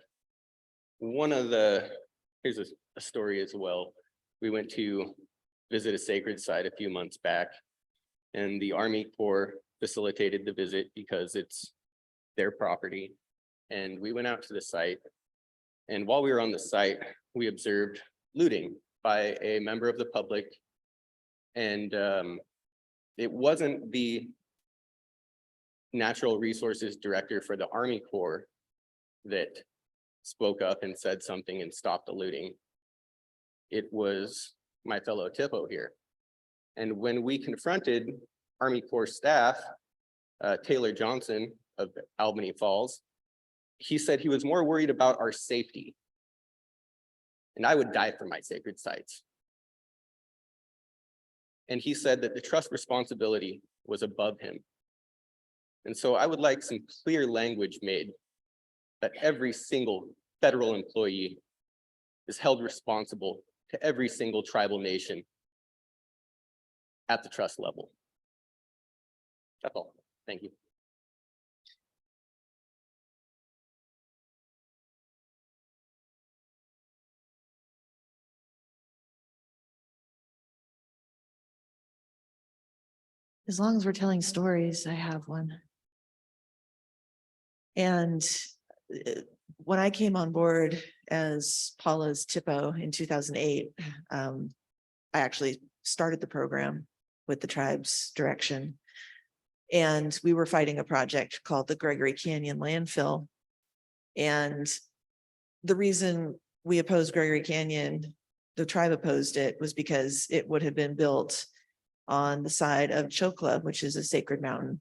Here's a story as well. We went to visit a sacred site a few months back, and the Army Corps facilitated the visit because it's their property. And we went out to the site, and while we were on the site, we observed looting by a member of the public. And it wasn't the Natural Resources Director for the Army Corps that spoke up and said something and stopped the looting. It was my fellow TIPO here. And when we confronted Army Corps staff, Taylor Johnson of Albany Falls, he said he was more worried about our safety. And I would die for my sacred sites. And he said that the trust responsibility was above him. And so I would like some clear language made that every single federal employee is held responsible to every single tribal nation at the trust level. That's all. Thank you. As long as we're telling stories, I have one. And when I came on board as Paula's TIPO in 2008, I actually started the program with the tribe's direction. And we were fighting a project called the Gregory Canyon landfill. And the reason we opposed Gregory Canyon, the tribe opposed it, was because it would have been built on the side of Chokla, which is a sacred mountain.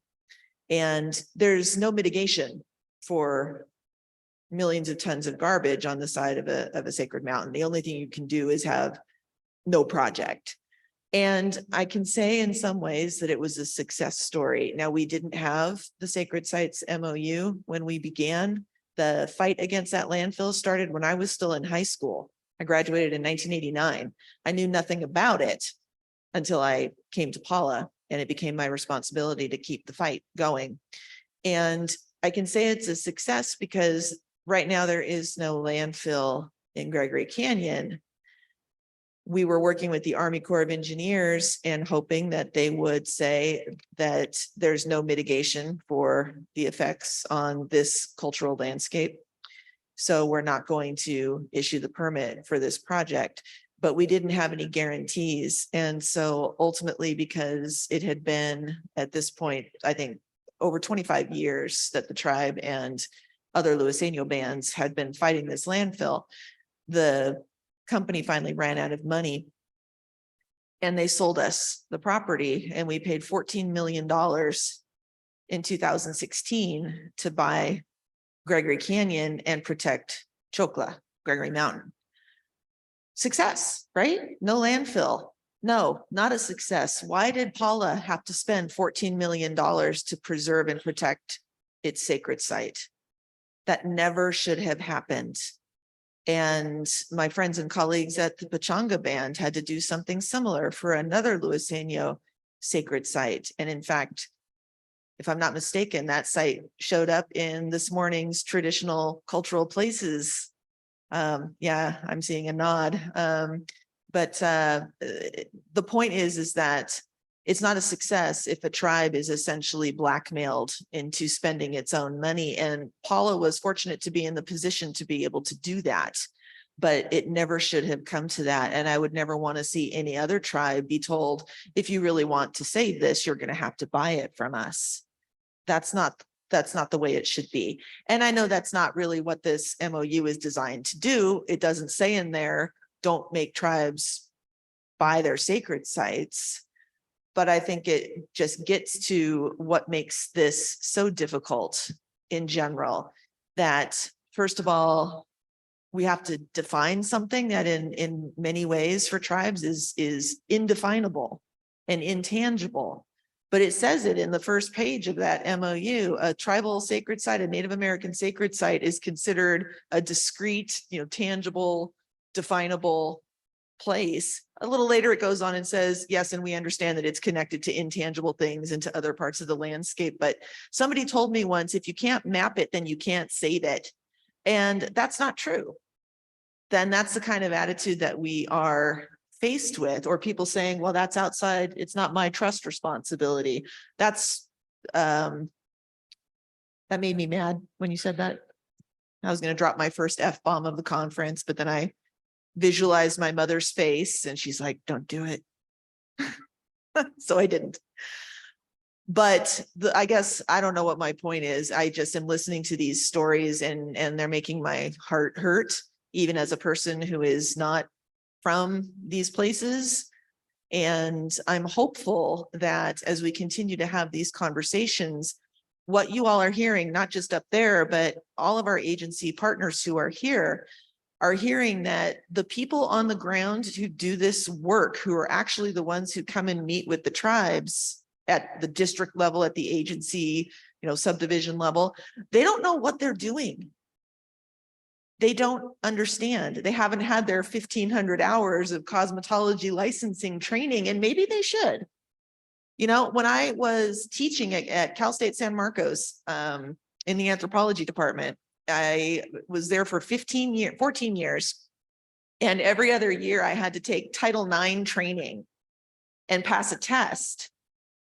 And there's no mitigation for millions of tons of garbage on the side of a sacred mountain. The only thing you can do is have no project. And I can say in some ways that it was a success story. Now, we didn't have the Sacred Sites MOU when we began. The fight against that landfill started when I was still in high school. I graduated in 1989. I knew nothing about it until I came to Paula, and it became my responsibility to keep the fight going. And I can say it's a success because right now there is no landfill in Gregory Canyon. We were working with the Army Corps of Engineers and hoping that they would say that there's no mitigation for the effects on this cultural landscape. So we're not going to issue the permit for this project, but we didn't have any guarantees. And so ultimately, because it had been at this point, I think over 25 years that the tribe and other Luiseno bands had been fighting this landfill, the company finally ran out of money. And they sold us the property and we paid $14 million in 2016 to buy Gregory Canyon and protect Chocla, Gregory Mountain. Success, right? No landfill. No, not a success. Why did Paula have to spend $14 million to preserve and protect its sacred site? That never should have happened. And my friends and colleagues at the Pechanga Band had to do something similar for another Luiseno sacred site. And in fact, if I'm not mistaken, that site showed up in this morning's traditional cultural places. Yeah, I'm seeing a nod. But the point is that it's not a success if a tribe is essentially blackmailed into spending its own money. And Paula was fortunate to be in the position to be able to do that, but it never should have come to that. And I would never want to see any other tribe be told, if you really want to save this, you're going to have to buy it from us. That's not the way it should be. And I know that's not really what this MOU is designed to do. It doesn't say in there, don't make tribes buy their sacred sites. But I think it just gets to what makes this so difficult in general, that first of all, we have to define something that in many ways for tribes is indefinable and intangible. But it says it in the first page of that MOU, a tribal sacred site, a Native American sacred site is considered a discrete, tangible, definable place. A little later, it goes on and says, yes, and we understand that it's connected to intangible things and to other parts of the landscape. But somebody told me once, if you can't map it, then you can't save it. And that's not true. Then that's the kind of attitude that we are faced with, or people saying, well, that's outside, it's not my trust responsibility. That's, that made me mad when you said that. I was going to drop my first F-bomb of the conference, but then I visualized my mother's face and she's like, don't do it. So I didn't. But I guess I don't know what my point is. I just am listening to these stories and they're making my heart hurt, even as a person who is not from these places. And I'm hopeful that as we continue to have these conversations, what you all are hearing, not just up there, but all of our agency partners who are here, are hearing that the people on the ground who do this work, who are actually the ones who come and meet with the tribes at the district level, at the agency, subdivision level, they don't know what they're doing. They don't understand. They haven't had their 1,500 hours of cosmetology licensing training, and maybe they should. When I was teaching at Cal State San Marcos in the anthropology department, I was there for 14 years. And every other year I had to take Title IX training and pass a test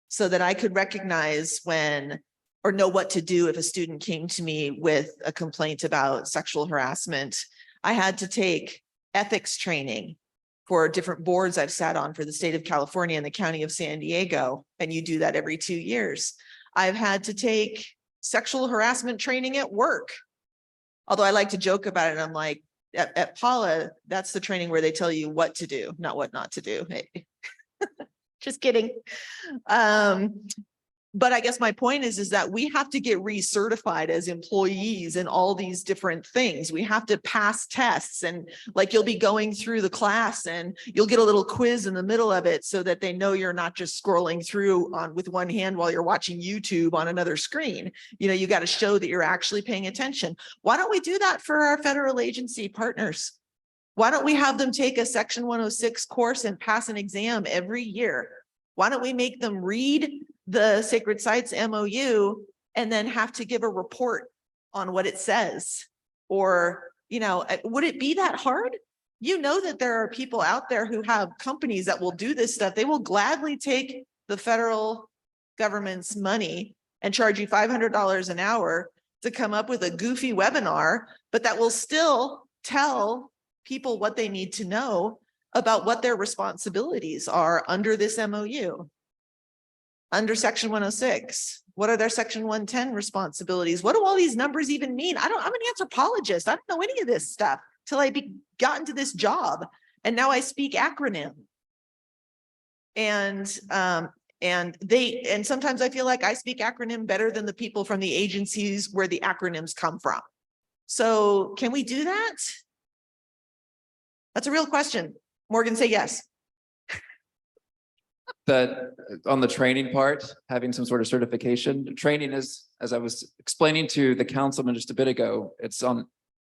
so that I could recognize when or know what to do if a student came to me with a complaint about sexual harassment. I had to take ethics training for different boards I've sat on for the state of California and the county of San Diego. And you do that every 2 years. I've had to take sexual harassment training at work. Although I like to joke about it, I'm like, at Paula, that's the training where they tell you what to do, not what not to do. Hey. Just kidding. But I guess my point is that we have to get recertified as employees in all these different things. We have to pass tests, and like you'll be going through the class and you'll get a little quiz in the middle of it so that they know you're not just scrolling through with one hand while you're watching YouTube on another screen. You got to show that you're actually paying attention. Why don't we do that for our federal agency partners? Why don't we have them take a Section 106 course and pass an exam every year? Why don't we make them read the Sacred Sites MOU and then have to give a report on what it says? Or, would it be that hard? That there are people out there who have companies that will do this stuff. They will gladly take the federal government's money and charge you $500 an hour to come up with a goofy webinar, but that will still tell people what they need to know about what their responsibilities are under this MOU. Under Section 106, what are their Section 110 responsibilities? What do all these numbers even mean? I'm an anthropologist. I don't know any of this stuff. till I got into this job. And now I speak acronym. And sometimes I feel like I speak acronym better than the people from the agencies where the acronyms come from. So can we do that? That's a real question. Morgan, say yes. That on the training part, having some sort of certification, training is, as I was explaining to the councilman just a bit ago, it's on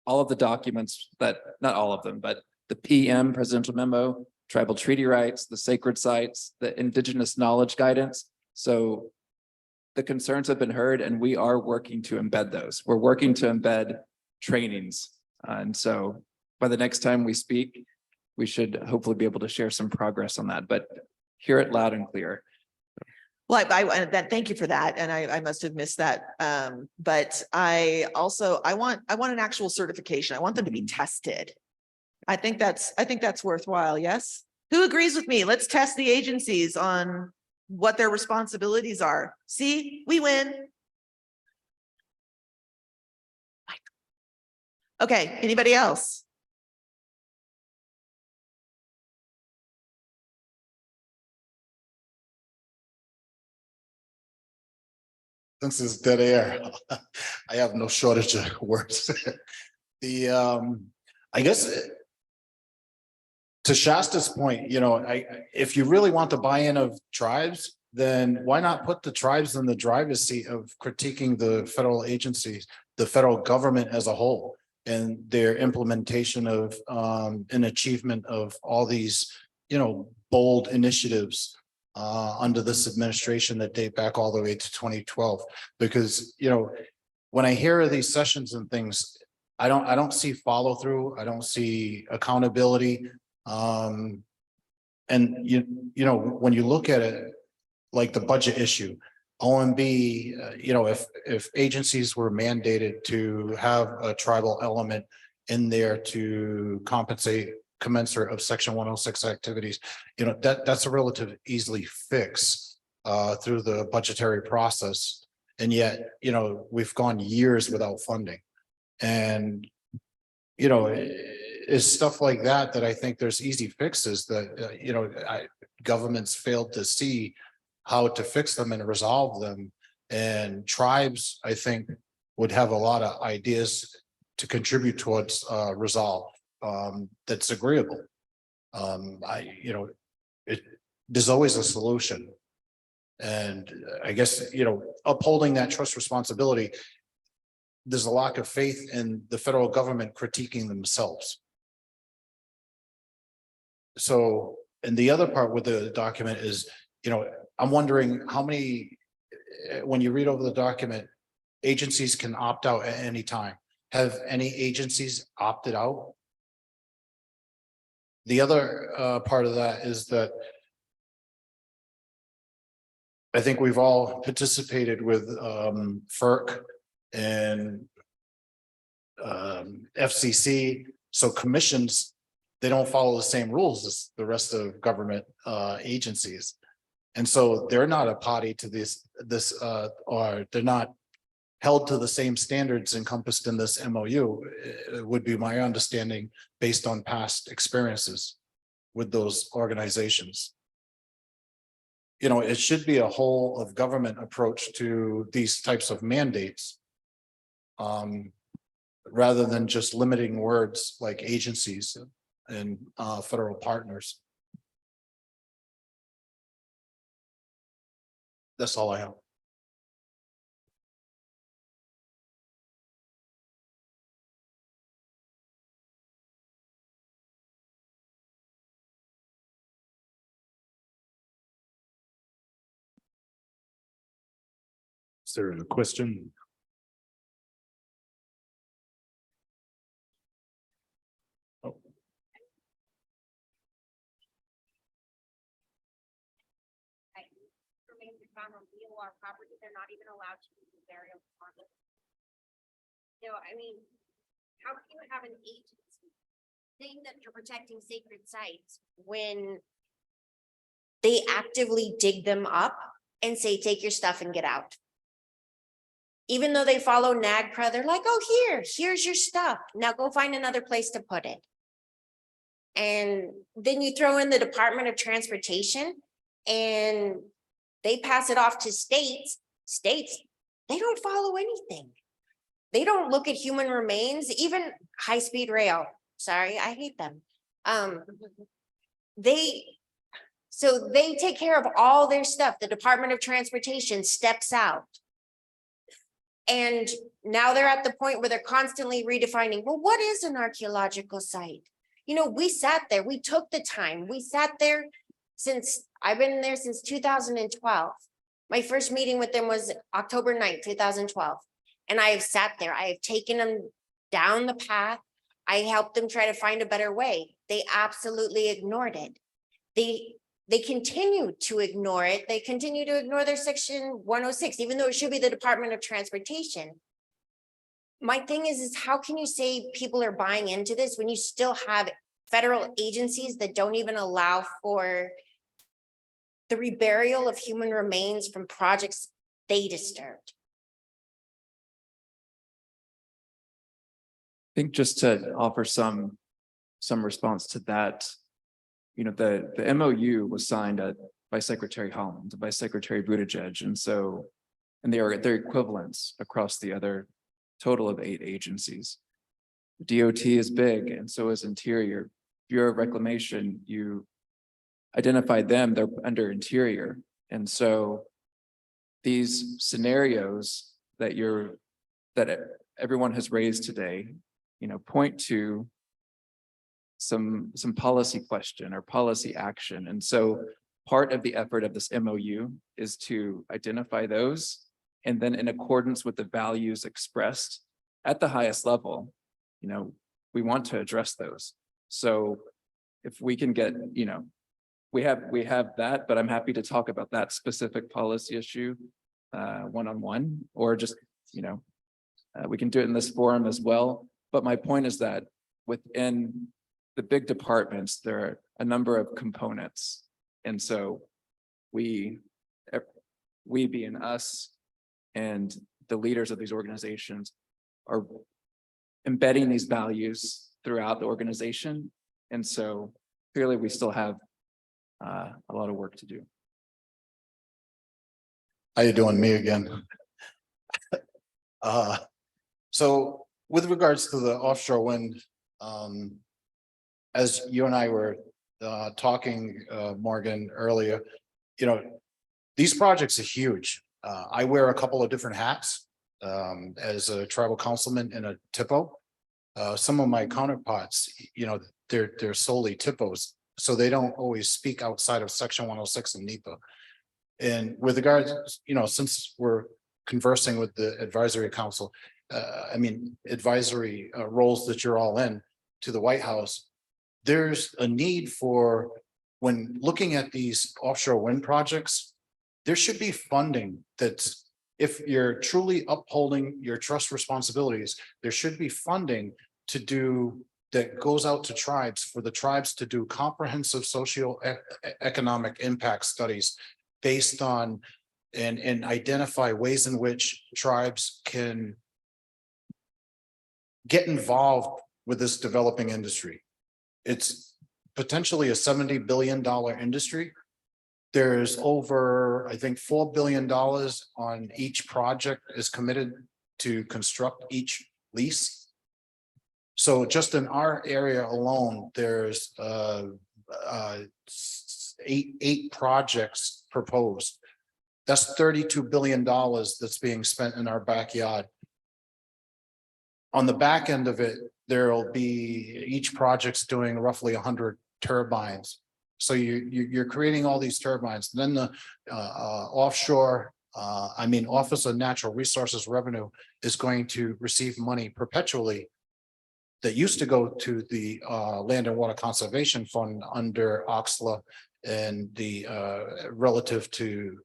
all of the documents that, not all of them, but the PM presidential memo, tribal treaty rights, the sacred sites, the indigenous knowledge guidance. So the concerns have been heard and we are working to embed those. We're working to embed trainings. And so by the next time we speak, we should hopefully be able to share some progress on that, but hear it loud and clear. Well, thank you for that. And I must have missed that. But I want an actual certification. I want them to be tested. I think that's worthwhile. Yes. Who agrees with me? Let's test the agencies on what their responsibilities are. See, we win. Okay. Anybody else? Since it's dead air, I have no shortage of words. I guess to Shasta's point, if you really want the buy-in of tribes, then why not put the tribes in the driver's seat of critiquing the federal agencies, the federal government as a whole, and their implementation of and achievement of all these, bold initiatives under this administration that date back all the way to 2012. Because, when I hear of these sessions and things, I don't see follow through. I don't see accountability. And when you look at it, like the budget issue, OMB, if agencies were mandated to have a tribal element in there to compensate commensurate of Section 106 activities, that's a relative easily fix through the budgetary process. And yet, we've gone years without funding. And, it's stuff like that I think there's easy fixes that, governments failed to see how to fix them and resolve them. And tribes, I think, would have a lot of ideas to contribute towards resolve that's agreeable. There's always a solution. And I guess, upholding that trust responsibility, there's a lack of faith in the federal government critiquing themselves. So, and the other part with the document is, I'm wondering how many, when you read over the document, agencies can opt out at any time. Have any agencies opted out? The other part of that is that I think we've all participated with FERC and FCC. So commissions, they don't follow the same rules as the rest of government agencies. And so they're not a party to this, or they're not held to the same standards encompassed in this MOU. It would be my understanding based on past experiences with those organizations. It should be a whole of government approach to these types of mandates, rather than just limiting words like agencies and federal partners. That's all I have. Is there a question? Oh. Property, they're not even allowed to use burial funds. How can you have an agency saying that you're protecting sacred sites when they actively dig them up and say, take your stuff and get out? Even though they follow NAGPRA, they're like, oh, here's your stuff. Now go find another place to put it. And then you throw in the Department of Transportation and they pass it off to states. States, they don't follow anything. They don't look at human remains, even high-speed rail. Sorry, I hate them. So they take care of all their stuff. The Department of Transportation steps out. And now they're at the point where they're constantly redefining, well, what is an archaeological site? You know, we sat there, we took the time, we sat there I've been there since 2012. My first meeting with them was October 9th, 2012. And I have sat there, I have taken them down the path. I helped them try to find a better way. They absolutely ignored it. They continue to ignore it. They continue to ignore their section 106, even though it should be the Department of Transportation. My thing is how can you say people are buying into this when you still have federal agencies that don't even allow for the reburial of human remains from projects they disturbed? I think just to offer some response to that, you know, the MOU was signed by Secretary Holland, by Secretary Buttigieg, and they are their equivalents across the other total of 8 agencies. DOT is big, and so is Interior. Bureau of Reclamation, you identified them, they're under Interior. And so these scenarios that everyone has raised today, you know, point to some policy question or policy action. And so part of the effort of this MOU is to identify those, and then in accordance with the values expressed at the highest level, you know, we want to address those. So if we can get, you know, we have that, but I'm happy to talk about that specific policy issue one-on-one, or just, you know, we can do it in this forum as well. But my point is that within the big departments, there are a number of components. And so we being us and the leaders of these organizations are embedding these values throughout the organization. And so clearly we still have a lot of work to do. How you doing? Me again. So with regards to the offshore wind, as you and I were talking, Morgan, earlier, you know, these projects are huge. I wear a couple of different hats as a tribal councilman in a TIPO. Some of my counterparts, you know, they're solely TIPOs, so they don't always speak outside of Section 106 and NEPA. And with regards, you know, since we're conversing with the advisory council, advisory roles that you're all in to the White House, there's a need for, when looking at these offshore wind projects, there should be funding that's, if you're truly upholding your trust responsibilities, there should be funding to do that goes out to tribes, for the tribes to do comprehensive socio-economic impact studies based on and identify ways in which tribes can get involved with this developing industry. It's potentially a $70 billion industry. There's over, I think, $4 billion on each project is committed to construct each lease. So just in our area alone, there's eight projects proposed. That's $32 billion that's being spent in our backyard. On the back end of it, there'll be, each project's doing roughly 100 turbines. So you're creating all these turbines. Then the offshore, Office of Natural Resources Revenue is going to receive money perpetually that used to go to the Land and Water Conservation Fund under OXLA and the relative to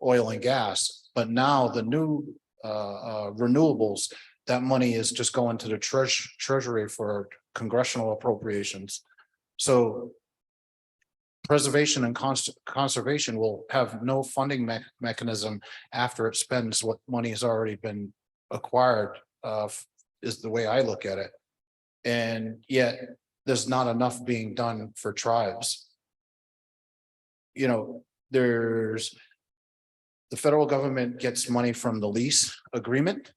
oil and gas. But now the new renewables, that money is just going to the treasury for congressional appropriations. So preservation and conservation will have no funding mechanism after it spends what money has already been acquired, is the way I look at it. And yet there's not enough being done for tribes. You know, there's the federal government gets money from the lease agreement.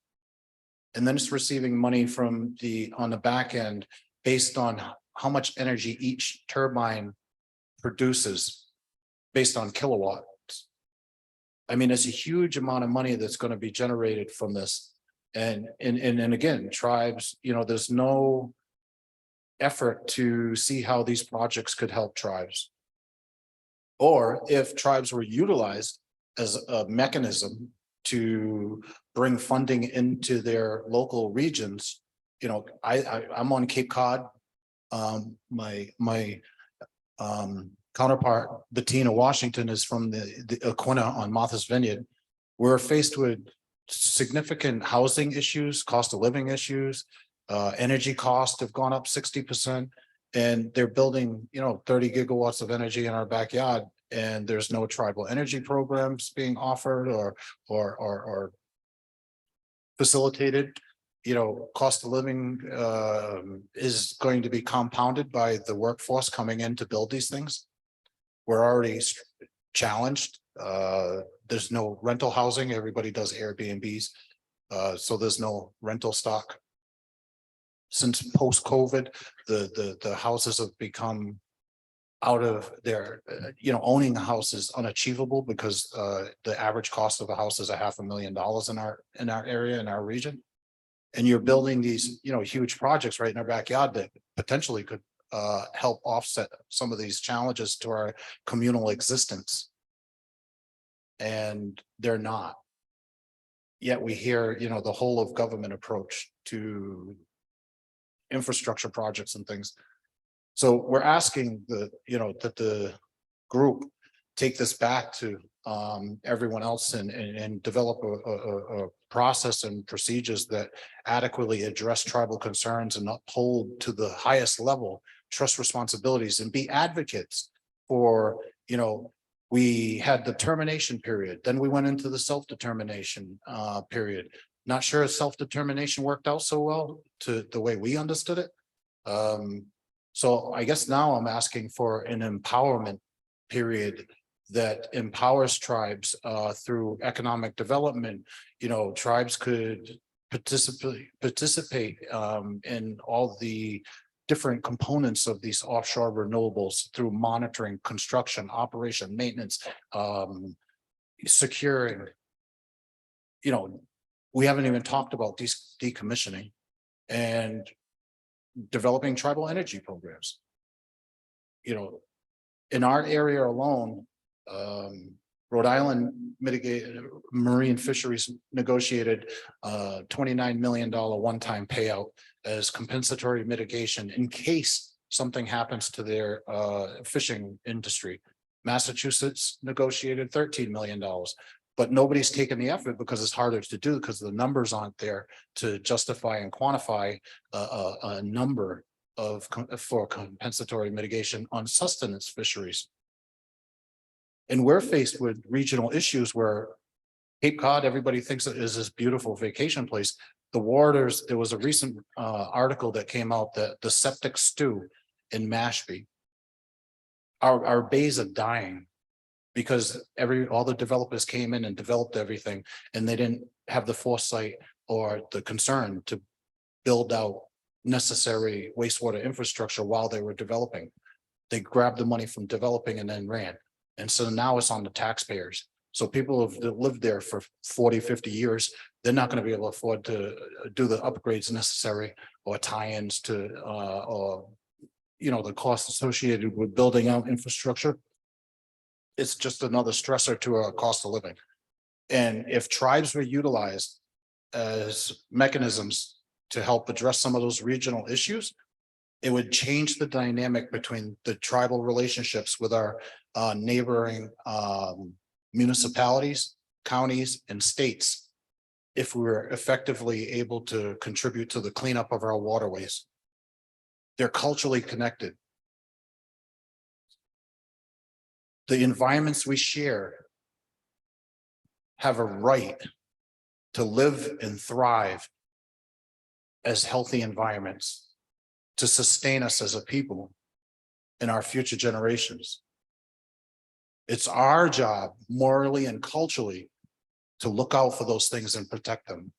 And then it's receiving money from on the back end based on how much energy each turbine produces based on kilowatts. I mean, it's a huge amount of money that's going to be generated from this. And again, tribes, you know, there's no effort to see how these projects could help tribes. Or if tribes were utilized as a mechanism to bring funding into their local regions, you know, I'm on Cape Cod. My counterpart, Bettina Washington, is from the Kootenai on Martha's Vineyard. We're faced with significant housing issues, cost of living issues, energy costs have gone up 60%, and they're building, you know, 30 gigawatts of energy in our backyard, and there's no tribal energy programs being offered or facilitated. You know, cost of living is going to be compounded by the workforce coming in to build these things. We're already challenged. There's no rental housing. Everybody does Airbnbs. So there's no rental stock. Since post-COVID, the houses have become out of their, you know, owning a house is unachievable because the average cost of a house is $500,000 in our area, in our region. And you're building these, you know, huge projects right in our backyard that potentially could help offset some of these challenges to our communal existence. And they're not. Yet we hear, you know, the whole of government approach to infrastructure projects and things. So we're asking that the group take this back to everyone else and develop a process and procedures that adequately address tribal concerns and uphold to the highest level trust responsibilities and be advocates for, you know, we had the termination period, then we went into the self-determination period. Not sure if self-determination worked out so well to the way we understood it. So I guess now I'm asking for an empowerment period that empowers tribes through economic development. You know, tribes could participate in all the different components of these offshore renewables through monitoring, construction, operation, maintenance, securing. You know, we haven't even talked about decommissioning and developing tribal energy programs. You know, in our area alone, Rhode Island Marine Fisheries negotiated $29 million one-time payout as compensatory mitigation in case something happens to their fishing industry. Massachusetts negotiated $13 million. But nobody's taken the effort because it's harder to do because the numbers aren't there to justify and quantify a number for compensatory mitigation on sustenance fisheries. And we're faced with regional issues where Cape Cod, everybody thinks it is this beautiful vacation place. The waters, there was a recent article that came out that the septic stew in Mashpee, our bays are dying. Because all the developers came in and developed everything, and they didn't have the foresight or the concern to build out necessary wastewater infrastructure while they were developing. They grabbed the money from developing and then ran. And so now it's on the taxpayers. So people have lived there for 40, 50 years. They're not going to be able to afford to do the upgrades necessary or tie-ins to, or, you know, the costs associated with building out infrastructure. It's just another stressor to our cost of living. And if tribes were utilized as mechanisms to help address some of those regional issues, it would change the dynamic between the tribal relationships with our neighboring municipalities, counties, and states, if we were effectively able to contribute to the cleanup of our waterways. They're culturally connected. The environments we share have a right to live and thrive as healthy environments to sustain us as a people and our future generations. It's our job morally and culturally to look out for those things and protect them.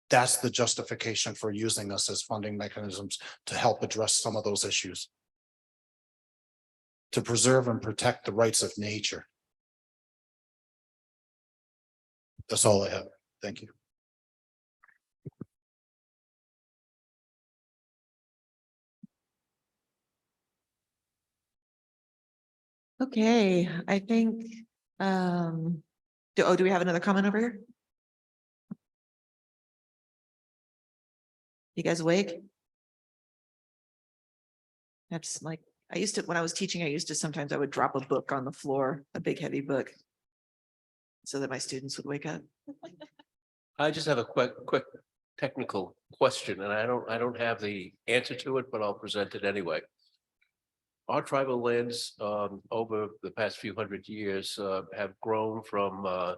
That's the justification for using us as funding mechanisms to help address some of those issues. To preserve and protect the rights of nature. That's all I have. Thank you. Okay, I think, do we have another comment over here? You guys awake? That's like, I used to, when I was teaching, sometimes I would drop a book on the floor, a big heavy book. So that my students would wake up. I just have a quick technical question, and I don't have the answer to it, but I'll present it anyway. Our tribal lands over the past few hundred years have grown from a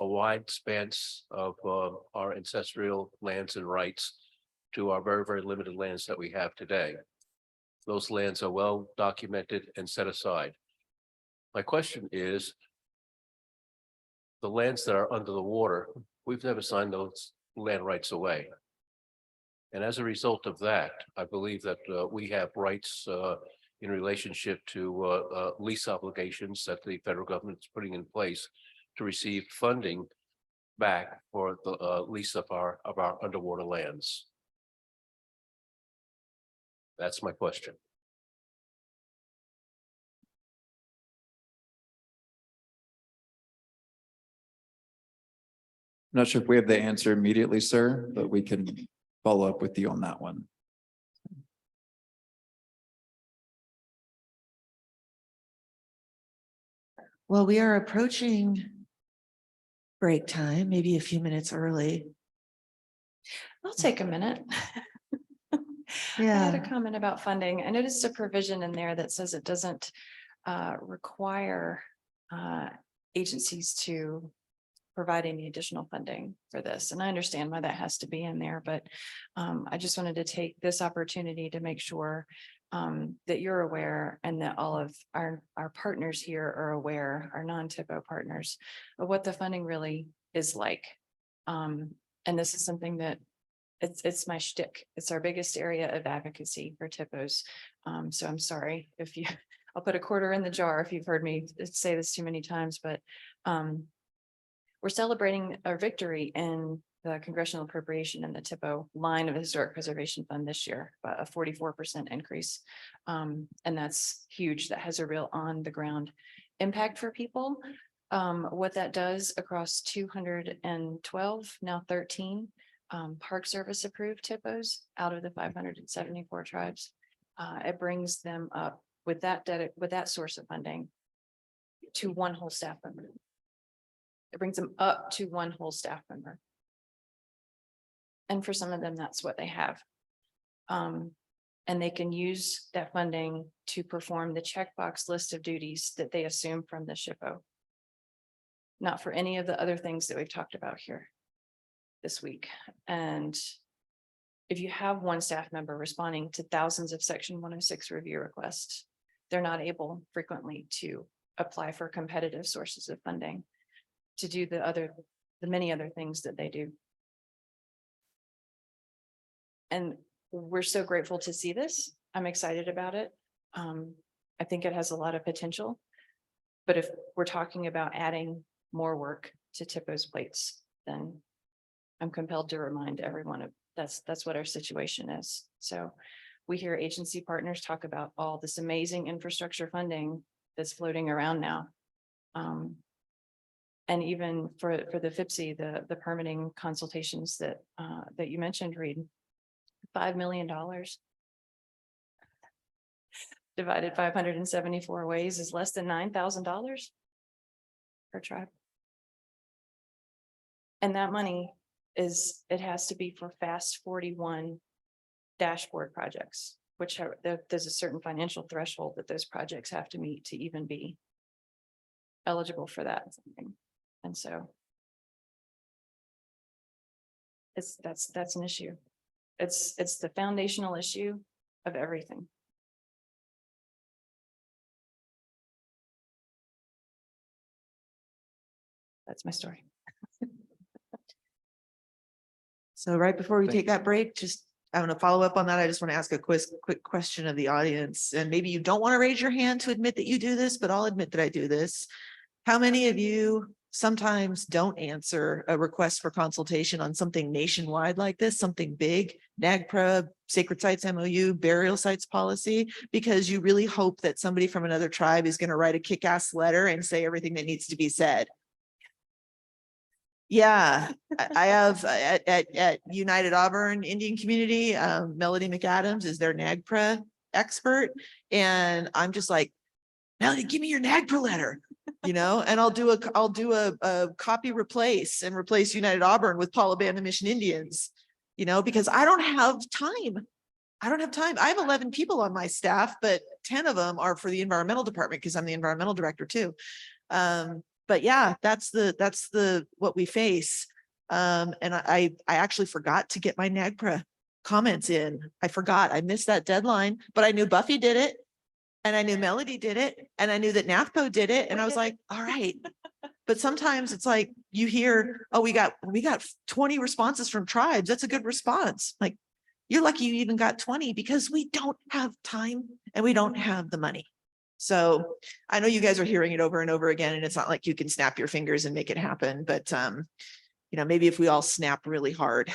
wide expanse of our ancestral lands and rights to our very, very limited lands that we have today. Those lands are well documented and set aside. My question is, the lands that are under the water, we've never signed those land rights away. And as a result of that, I believe that we have rights in relationship to lease obligations that the federal government is putting in place to receive funding back for the lease of our underwater lands. That's my question. Not sure if we have the answer immediately, sir, but we can follow up with you on that one. Well, we are approaching break time, maybe a few minutes early. I'll take a minute. I had a comment about funding. I noticed a provision in there that says it doesn't require agencies to provide any additional funding for this. And I understand why that has to be in there, but I just wanted to take this opportunity to make sure that you're aware and that all of our partners here are aware, our non-TIPO partners, of what the funding really is like. And this is something that it's my shtick. It's our biggest area of advocacy for TIPOs. So I'm sorry if I'll put a quarter in the jar if you've heard me say this too many times, but we're celebrating our victory in the congressional appropriation in the TIPO line of the Historic Preservation Fund this year, about a 44% increase. And that's huge. That has a real on the ground impact for people. What that does across 212, now 13 Park Service approved TIPOs out of the 574 tribes. It brings them up with that source of funding to one whole staff member. It brings them up to one whole staff member. And for some of them, that's what they have. And they can use that funding to perform the checkbox list of duties that they assume from the SHPO. Not for any of the other things that we've talked about here this week. And if you have one staff member responding to thousands of Section 106 review requests, they're not able frequently to apply for competitive sources of funding to do the many other things that they do. And we're so grateful to see this. I'm excited about it. I think it has a lot of potential. But if we're talking about adding more work to TIPO's plates, then I'm compelled to remind everyone of that's what our situation is. So we hear agency partners talk about all this amazing infrastructure funding that's floating around now. And even for the FIPSI, the permitting consultations that you mentioned, Reed, $5 million divided 574 ways is less than $9,000 per tribe. And that money it has to be for FAST 41 dashboard projects, which there's a certain financial threshold that those projects have to meet to even be eligible for that. And so That's an issue. It's the foundational issue of everything. That's my story. So right before we Thank take that break, just, I want to follow up on that. I just want to ask a quick question of the audience. And maybe you don't want to raise your hand to admit that you do this, but I'll admit that I do this. How many of you sometimes don't answer a request for consultation on something nationwide like this, something big, NAGPRA, Sacred Sites MOU, burial sites policy, because you really hope that somebody from another tribe is going to write a kick-ass letter and say everything that needs to be said? Yeah, I have at United Auburn Indian Community, Melody McAdams is their NAGPRA expert. And I'm just like, Melody, give me your NAGPRA letter, and I'll do a copy replace and replace United Auburn with Paul Abandoned Mission Indians, because I don't have time. I have 11 people on my staff, but 10 of them are for the environmental department because I'm the environmental director too. But yeah, that's what we face. And I actually forgot to get my NAGPRA comments in. I missed that deadline, but I knew Buffy did it. And I knew Melody did it. And I knew that NATHPO did it. And I was like, all right. But sometimes it's like you hear, oh, we got 20 responses from tribes. That's a good response. Like, you're lucky you even got 20 because we don't have time and we don't have the money. So I know you guys are hearing it over and over again, and it's not like you can snap your fingers and make it happen, but maybe if we all snap really hard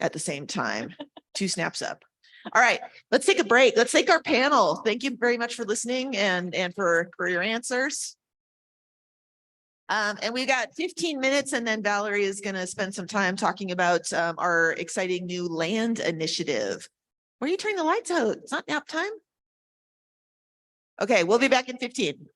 at the same time, 2 snaps up. All right, let's take a break. Let's thank our panel. Thank you very much for listening and for your answers. And we've got 15 minutes, and then Valerie is going to spend some time talking about our exciting new land initiative. Where are you turning the lights out? It's not nap time. Okay, we'll be back in 15.